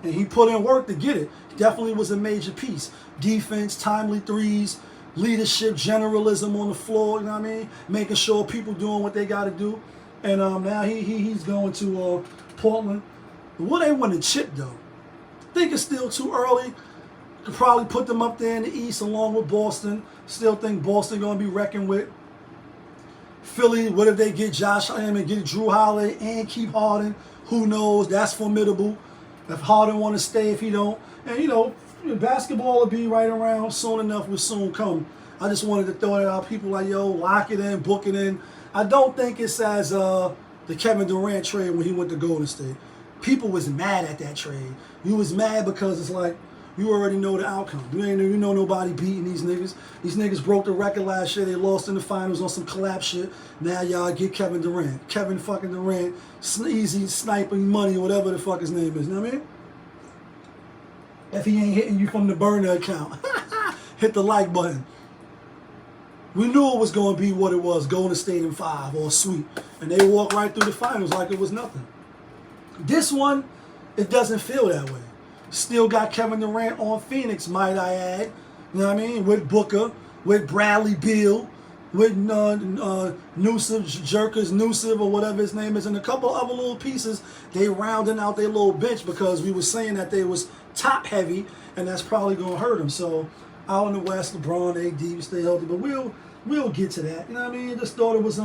and he put in work to get it. Definitely was a major piece. Defense, timely threes, leadership, generalism on the floor. You know what I mean? Making sure people doing what they got to do. And now he's going to Portland. Will they win the chip though? I think it's still too early. Could probably put them up there in the East along with Boston. Still think Boston gonna be reckoned with. Philly, what if they get Josh and get Drew Holiday and keep Harden? Who knows? That's formidable. If Harden want to stay, if he don't. And, you know, basketball will be right around soon enough, will soon come. I just wanted to throw it out. People like, yo, lock it in, book it in. I don't think it's as the Kevin Durant trade when he went to Golden State. People was mad at that trade. You was mad because it's like, you already know the outcome. You know nobody beating these niggas. These niggas broke the record last year. They lost in the finals on some collapse shit. Now y'all get Kevin Durant. Kevin fucking Durant. Easy sniping money or whatever the fuck his name is. You know what I mean? If he ain't hitting you from the burner account. Hit the like button. We knew it was going to be what it was. Golden State in 5 or sweep. And they walked right through the finals like it was nothing. This one, it doesn't feel that way. Still got Kevin Durant on Phoenix, might I add. You know what I mean? With Booker, with Bradley Beal, with Nusif, Jerkers, Nusif, or whatever his name is, and a couple other little pieces. They rounding out their little bench because we were saying that they was top heavy, and that's probably going to hurt them. So out in the West, LeBron, AD, stay healthy, but we'll get to that. You know what I mean? Just thought it was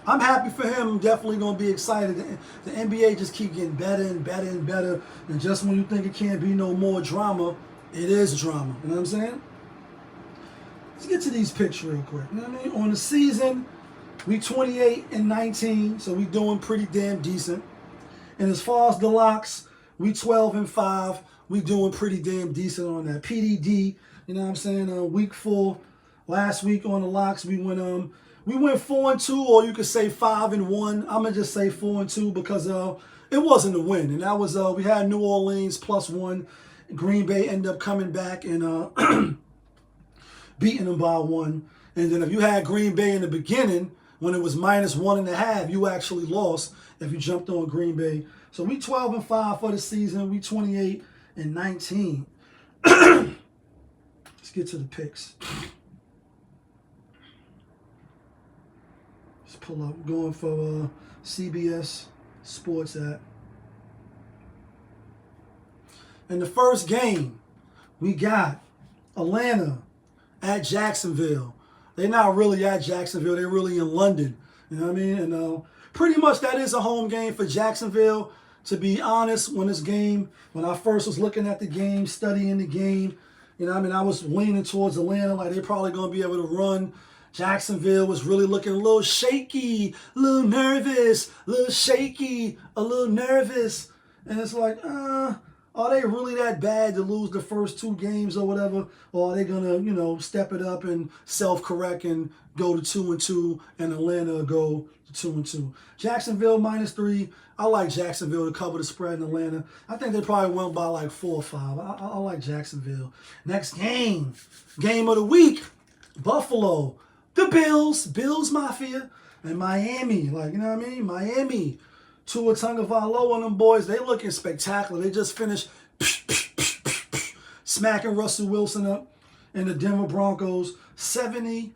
I'm happy for him. I'm definitely going to be excited. The NBA just keep getting better and better and better. And just when you think it can't be no more drama, it is drama. You know what I'm saying? Let's get to these picks real quick. You know what I mean? On the season, we 28-19, so we doing pretty damn decent. And as far as the locks, we 12-5. We doing pretty damn decent on that. PDD, you know what I'm saying? Week 4, last week on the locks, we went 4-2, or you could say 5-1. I'm gonna just say 4-2 because it wasn't a win, and that was we had New Orleans +1. Green Bay ended up coming back and beating them by 1. And then if you had Green Bay in the beginning when it was -1.5, you actually lost if you jumped on Green Bay. So we 12-5 for the season. We 28-19. Let's get to the picks. Pull up, going for CBS Sports app. In the first game, we got Atlanta at Jacksonville. They're not really at Jacksonville. They're really in London. You know what I mean? And pretty much that is a home game for Jacksonville. To be honest, when I first was looking at the game, studying the game, you know what I mean, I was leaning towards Atlanta, like they're probably going to be able to run. Jacksonville was really looking a little shaky, a little nervous, a little shaky, a little nervous. And it's like, are they really that bad to lose the first 2 games or whatever? Or are they going to, you know, step it up and self-correct and go to 2-2 and Atlanta go to 2-2? Jacksonville -3. I like Jacksonville to cover the spread in Atlanta. I think they probably won by like 4 or 5. I like Jacksonville. Next game. Game of the week. Buffalo. The Bills Mafia. And Miami. Like, you know what I mean? Miami. Tua Tagovailoa and them boys, they looking spectacular. They just finished smacking Russell Wilson up in the Denver Broncos 70-20.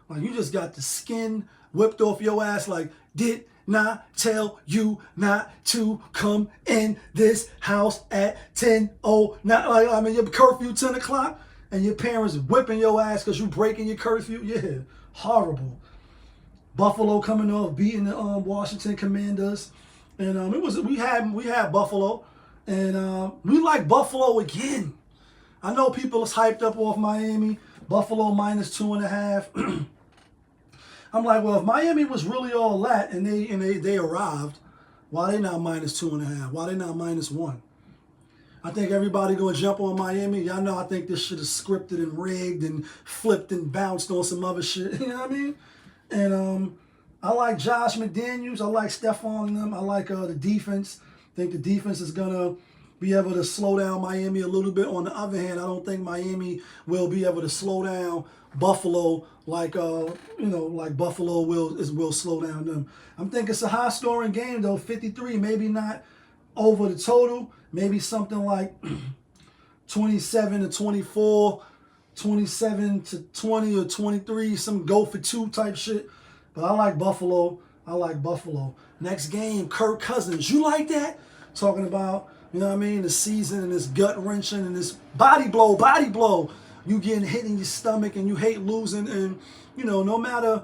Like, you just got the skin whipped off your ass like, did not tell you not to come in this house at 10:09. Like, I mean, your curfew 10 o'clock and your parents whipping your ass because you breaking your curfew. Yeah, horrible. Buffalo coming off beating the Washington Commanders, and we had Buffalo, and we like Buffalo again. I know people is hyped up off Miami. Buffalo -2.5. I'm like, well, if Miami was really all that and they arrived, why they not -2.5? Why they not -1? I think everybody gonna jump on Miami. Y'all know I think this shit is scripted and rigged and flipped and bounced on some other shit. You know what I mean? And I like Josh McDaniels. I like Stephon and them. I like the defense. I think the defense is gonna be able to slow down Miami a little bit. On the other hand, I don't think Miami will be able to slow down Buffalo like like Buffalo will slow down them. I'm thinking it's a high scoring game though, 53, maybe not over the total, maybe something like 27-24, 27-20 or 23, some go for 2 type shit. But I like Buffalo. I like Buffalo. Next game, Kirk Cousins. You like that? Talking about, you know what I mean, the season and this gut wrenching and this body blow. You getting hit in your stomach and you hate losing, and you know, no matter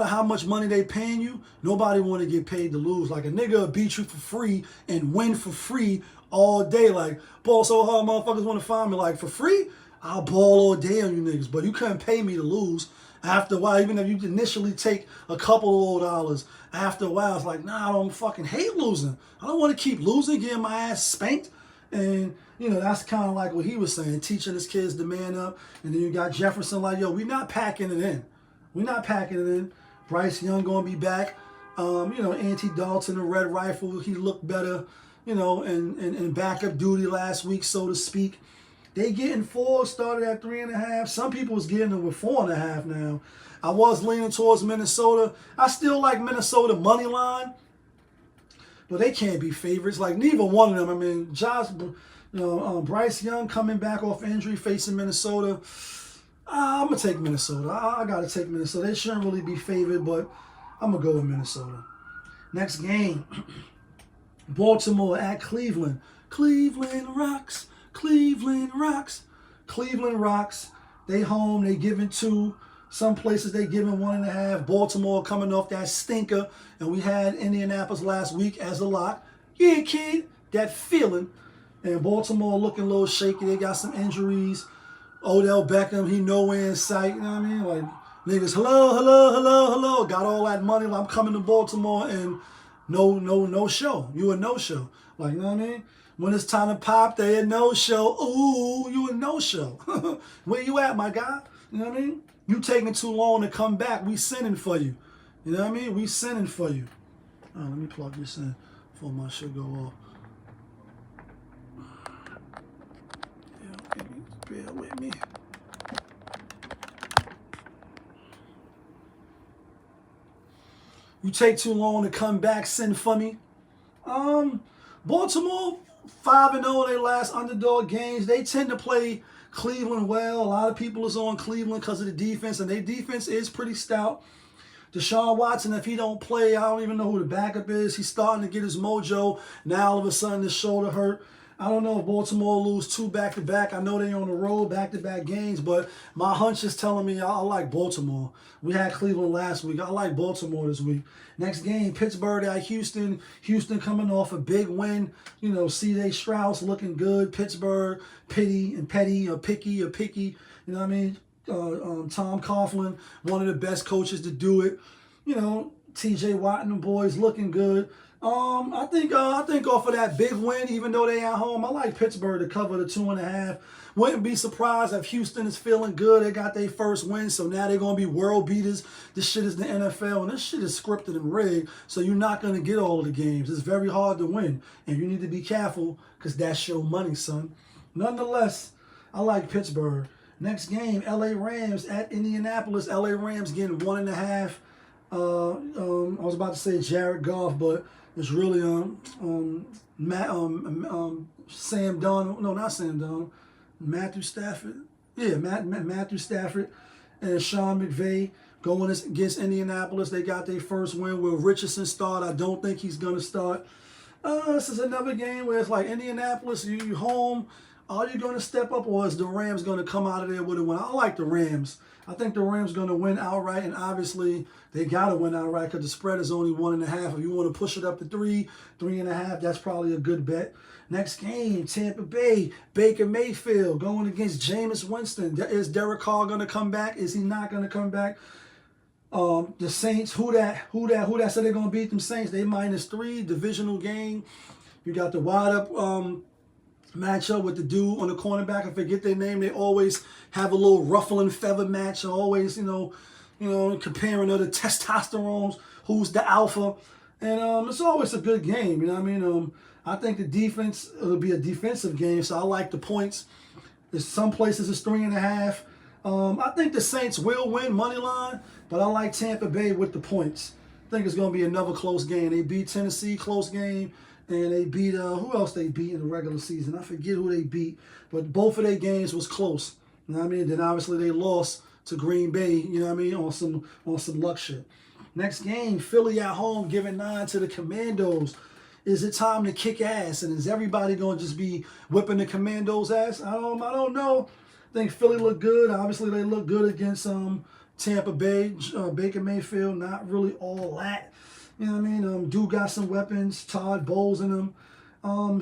how much money they paying you, nobody want to get paid to lose. Like, a nigga will beat you for free and win for free all day. Like, ball so hard, motherfuckers want to find me. Like, for free, I'll ball all day on you niggas, but you couldn't pay me to lose. After a while, even if you initially take a couple of old dollars, after a while, it's like, nah, I don't fucking hate losing. I don't want to keep losing, getting my ass spanked. And, you know, that's kind of like what he was saying, teaching his kids to man up. And then you got Jefferson like, yo, we not packing it in. We're not packing it in. Bryce Young going to be back. You know, Andy Dalton, the Red Rifle, he looked better, you know, in backup duty last week, so to speak. They getting 4, started at 3.5. Some people was getting them with 4.5 now. I was leaning towards Minnesota. I still like Minnesota money line, but they can't be favorites. Like, neither one of them. I mean, Bryce Young coming back off injury, facing Minnesota. I'm gonna take Minnesota. I gotta take Minnesota. They shouldn't really be favored, but I'm gonna go with Minnesota. Next game, Baltimore at Cleveland. Cleveland rocks. Cleveland rocks. Cleveland rocks. They home. They giving 2. Some places they giving 1.5. Baltimore coming off that stinker. And we had Indianapolis last week as a lock. Yeah, kid. That feeling. And Baltimore looking a little shaky. They got some injuries. Odell Beckham, he nowhere in sight. You know what I mean? Like, niggas, hello. Got all that money. Like, I'm coming to Baltimore and no show. You a no-show. Like, you know what I mean? When it's time to pop, they a no-show. Ooh, you a no-show. Where you at, my guy? You know what I mean? You taking too long to come back. We sending for you. You know what I mean? We sending for you. All right, let me plug this in before my shit go off. Yeah, bear with me. You take too long to come back, send for me. Baltimore 5-0 in their last underdog games. They tend to play Cleveland well. A lot of people is on Cleveland because of the defense, and their defense is pretty stout. Deshaun Watson, if he don't play, I don't even know who the backup is. He's starting to get his mojo. Now all of a sudden his shoulder hurt. I don't know if Baltimore lose 2 back-to-back. I know they on the road, back-to-back games, but my hunch is telling me I like Baltimore. We had Cleveland last week. I like Baltimore this week. Next game, Pittsburgh at Houston. Houston coming off a big win. You know, C.J. Strauss looking good. Pittsburgh, Picky. You know what I mean? Tom Coughlin, one of the best coaches to do it. You know, T.J. Watt and the boys looking good. I think off of that big win, even though they at home, I like Pittsburgh to cover the 2.5. Wouldn't be surprised if Houston is feeling good. They got their first win, so now they're going to be world beaters. This shit is the NFL, and this shit is scripted and rigged, so you're not going to get all of the games. It's very hard to win, and you need to be careful because that's your money, son. Nonetheless, I like Pittsburgh. Next game, L.A. Rams at Indianapolis. L.A. Rams getting 1.5. I was about to say Jared Goff, but it's really Sam Darnold. No, not Sam Darnold. Matthew Stafford. Yeah, Matthew Stafford and Sean McVay going against Indianapolis. They got their first win. Will Richardson start? I don't think he's going to start. This is another game where it's like Indianapolis, you home. Are you going to step up, or is the Rams going to come out of there with a win? I like the Rams. I think the Rams going to win outright, and obviously they got to win outright because the spread is only 1.5. If you want to push it up to 3.5, that's probably a good bet. Next game, Tampa Bay, Baker Mayfield going against Jameis Winston. Is Derek Carr going to come back? Is he not going to come back? The Saints, who that said they're going to beat them Saints? They -3, divisional game. You got the wide up matchup with the dude on the cornerback. I forget their name. They always have a little ruffling feather match. Always, you know, comparing to the testosterones. Who's the alpha? And it's always a good game. You know what I mean? I think the defense, it'll be a defensive game, so I like the points. There's some places it's 3.5. I think the Saints will win money line, but I like Tampa Bay with the points. I think it's going to be another close game. They beat Tennessee, close game. And they beat, who else they beat in the regular season? I forget who they beat. But both of their games was close. You know what I mean? Then obviously they lost to Green Bay, you know what I mean, on some luck shit. Next game, Philly at home giving 9 to the Commandos. Is it time to kick ass? And is everybody going to just be whipping the Commandos' ass? I don't know. I think Philly look good. Obviously they look good against Tampa Bay. Baker Mayfield, not really all that. You know what I mean? Dude got some weapons. Todd Bowles in them.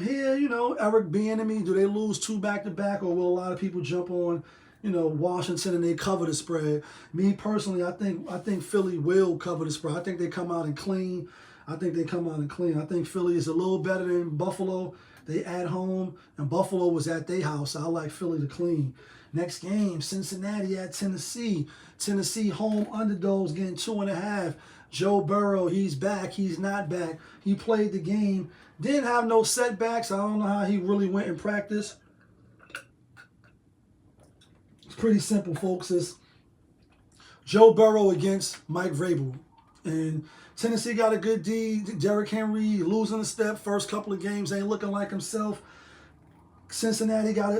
Here, you know, Eric Bieniemy. Do they lose 2 back-to-back, or will a lot of people jump on, you know, Washington and they cover the spread? Me personally, I think Philly will cover the spread. I think they come out and clean. I think Philly is a little better than Buffalo. They at home, and Buffalo was at their house. So I like Philly to clean. Next game, Cincinnati at Tennessee. Tennessee home underdogs getting 2.5. Joe Burrow, he's back. He's not back. He played the game. Didn't have no setbacks. I don't know how he really went in practice. It's pretty simple, folks. It's Joe Burrow against Mike Vrabel. And Tennessee got a good D. Derrick Henry losing a step. First couple of games ain't looking like himself. Cincinnati got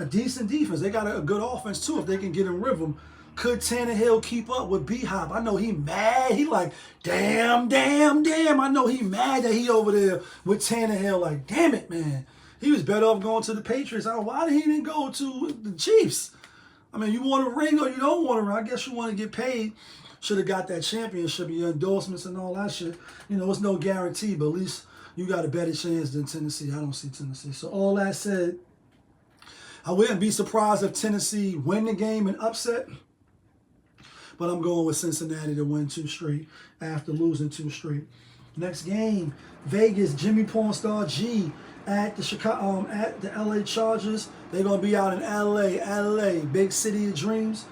a decent defense. They got a good offense, too, if they can get in rhythm. Could Tannehill keep up with B-Hop? I know he mad. He like, damn. I know he mad that he over there with Tannehill. Like, damn it, man. He was better off going to the Patriots. Why did he didn't go to the Chiefs? I mean, you want a ring or you don't want a ring. I guess you want to get paid. Should have got that championship, your endorsements and all that shit. You know, it's no guarantee, but at least you got a better chance than Tennessee. I don't see Tennessee. So all that said, I wouldn't be surprised if Tennessee win the game and upset. But I'm going with Cincinnati to win 2 straight after losing 2 straight. Next game, Vegas, Jimmy Pornstar G at the LA Chargers. They're gonna be out in LA, big city of dreams.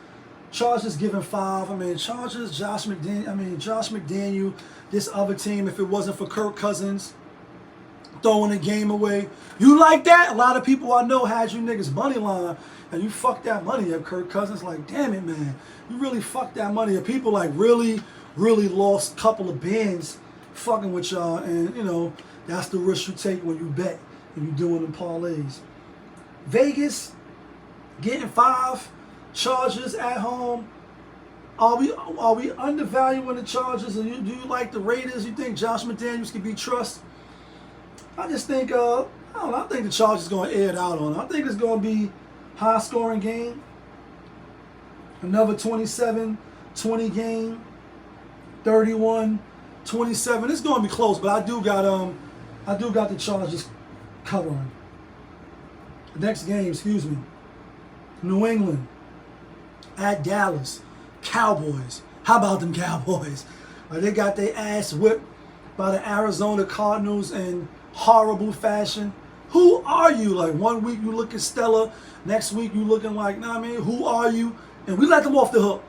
Chargers giving 5. I mean, Chargers, Josh McDaniel, this other team. If it wasn't for Kirk Cousins throwing the game away, you like that? A lot of people I know had you niggas money line. And you fucked that money up, Kirk Cousins. Like, damn it, man. You really fucked that money up. People, like, really lost a couple of bands fucking with y'all. And, you know, that's the risk you take when you bet and you doing them parlays. Vegas, getting 5. Chargers at home. Are we undervaluing the Chargers? Or do you like the Raiders? You think Josh McDaniels can be trusted? I just think, I don't know. I think the Chargers are going to air it out on them. I think it's going to be high-scoring game. Another 27-20 game. 31-27. It's going to be close, but I do got the Chargers covering. Next game, excuse me. New England at Dallas. Cowboys. How about them Cowboys? They got their ass whipped by the Arizona Cardinals in horrible fashion. Who are you? Like, one week you looking stellar, next week you looking like, nah, I mean, who are you? And we let them off the hook.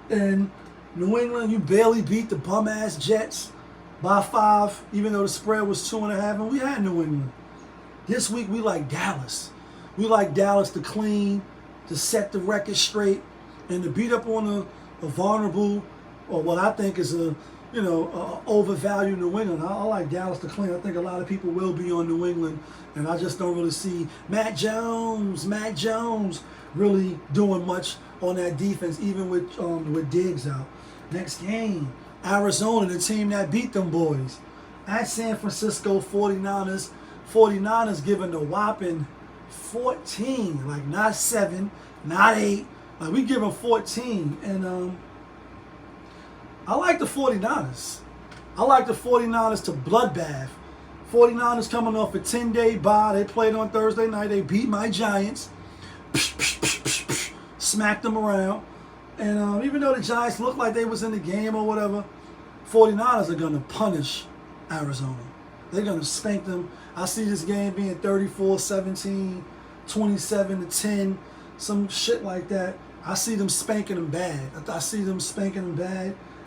And New England, you barely beat the bum-ass Jets by 5, even though the spread was 2.5, and we had New England. This week we like Dallas. We like Dallas to clean, to set the record straight, and to beat up on a vulnerable, or what I think is a overvalued New England. I like Dallas to clean. I think a lot of people will be on New England, and I just don't really see Matt Jones really doing much on that defense, even with Diggs out. Next game, Arizona, the team that beat them boys. At San Francisco 49ers. 49ers giving the whopping 14, like not 7, not 8. Like, we give them 14, and I like the 49ers. I like the 49ers to bloodbath. 49ers coming off a 10-day bye. They played on Thursday night. They beat my Giants. Smacked them around. And even though the Giants looked like they was in the game or whatever, 49ers are going to punish Arizona. They're going to spank them. I see this game being 34-17, 27-10, some shit like that. I see them spanking them bad.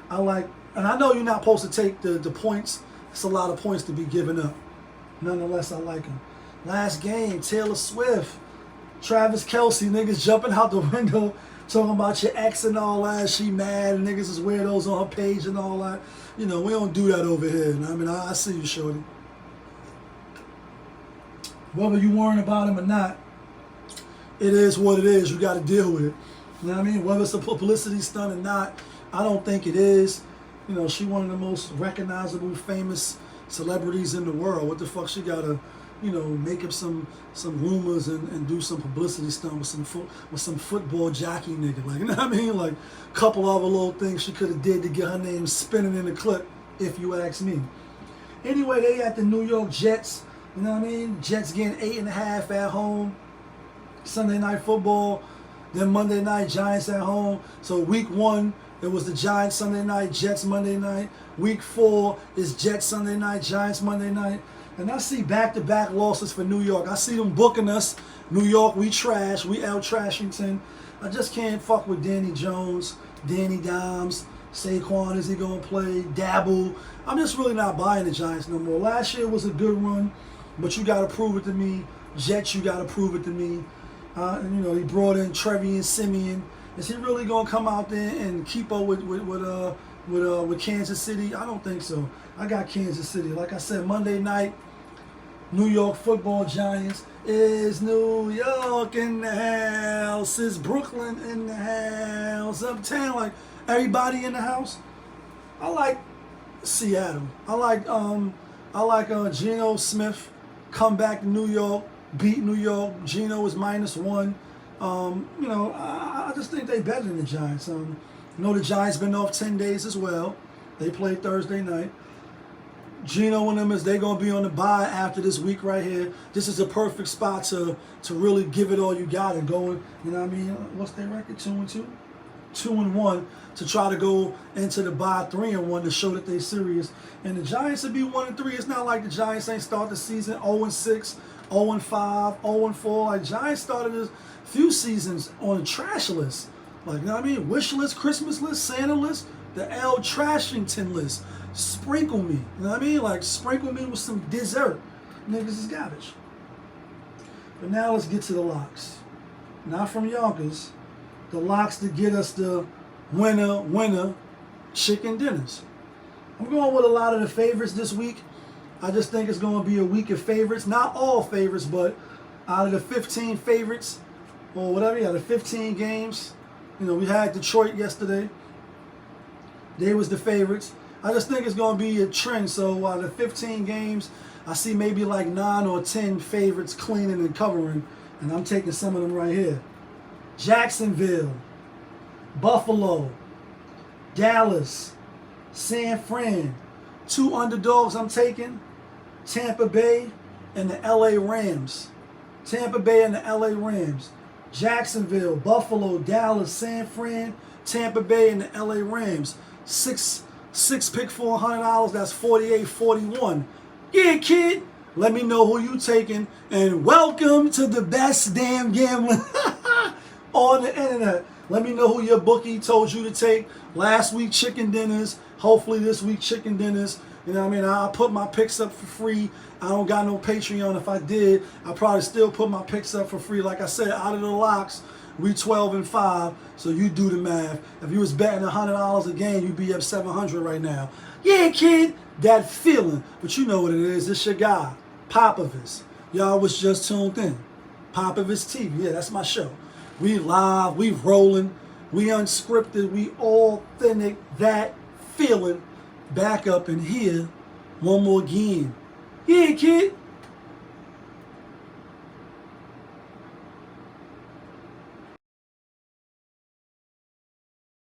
And I know you're not supposed to take the points. It's a lot of points to be given up. Nonetheless, I like them. Last game, Taylor Swift, Travis Kelce, niggas jumping out the window, talking about your ex and all that. She mad, and niggas is weirdos on her page and all that. You know, we don't do that over here. I mean, I see you, shorty. Whether you worrying about him or not, it is what it is. You got to deal with it. You know what I mean? Whether it's a publicity stunt or not, I don't think it is. You know, she one of the most recognizable, famous celebrities in the world. What the fuck she got to, make up some rumors and do some publicity stunt with some football jockey nigga. Like, you know what I mean? Like, a couple other little things she could have did to get her name spinning in the clip, if you ask me. Anyway, they at the New York Jets. You know what I mean? Jets getting 8.5 at home. Sunday night football. Then Monday night, Giants at home. So week 1, it was the Giants Sunday night, Jets Monday night. Week 4 is Jets Sunday night, Giants Monday night. And I see back-to-back losses for New York. I see them booking us. New York, we trash. We out Trashington. I just can't fuck with Danny Jones, Danny Dimes, Saquon, is he going to play? Dabble. I'm just really not buying the Giants no more. Last year was a good run, but you got to prove it to me. Jets, you got to prove it to me. And, he brought in Trevian Simeon. Is he really going to come out there and keep up with Kansas City? I don't think so. I got Kansas City. Like I said, Monday night, New York Football Giants. Is New York in the house? Is Brooklyn in the house? Uptown, like everybody in the house. I like Seattle. I like Geno Smith come back to New York, beat New York. Geno is -1. I just think they better than the Giants. The Giants been off 10 days as well. They played Thursday night. Geno and them they're going to be on the bye after this week right here. This is a perfect spot to really give it all you got and go, you know what I mean? What's their record? 2-2? 2-1 to try to go into the bye 3-1 to show that they're serious. And the Giants would be 1-3. It's not like the Giants ain't start the season 0-6, 0-5, 0-4. Like, Giants started a few seasons on a trash list. Like, you know what I mean? Wish list, Christmas list, Santa list, the L Trashington list. Sprinkle me. You know what I mean? Like, sprinkle me with some dessert. Niggas is garbage. But now let's get to the locks. Not from Yonkers. The locks to get us the winner chicken dinners. I'm going with a lot of the favorites this week. I just think it's going to be a week of favorites. Not all favorites, but out of the 15 favorites, or whatever, the 15 games. We had Detroit yesterday. They was the favorites. I just think it's going to be a trend. So out of the 15 games, I see maybe like 9 or 10 favorites cleaning and covering, and I'm taking some of them right here. Jacksonville, Buffalo, Dallas, San Fran. 2 underdogs I'm taking, Tampa Bay and the LA Rams. Tampa Bay and the LA Rams. Jacksonville, Buffalo, Dallas, San Fran, Tampa Bay and the LA Rams. Six pick for $100, that's $48.41. Yeah, kid, let me know who you taking, and welcome to the best damn gambling on the internet. Let me know who your bookie told you to take. Last week, chicken dinners. Hopefully this week, chicken dinners. You know what I mean? I'll put my picks up for free. I don't got no Patreon. If I did, I'd probably still put my picks up for free. Like I said, out of the locks, we 12-5. So you do the math. If you was betting $100 a game, you'd be up $700 right now. Yeah, kid, that feeling. But you know what it is. It's your guy, Popovich. Y'all was just tuned in. Popovich TV. Yeah, that's my show. We live, we rolling, we unscripted, we authentic. That feeling back up in here one more again. Yeah, kid.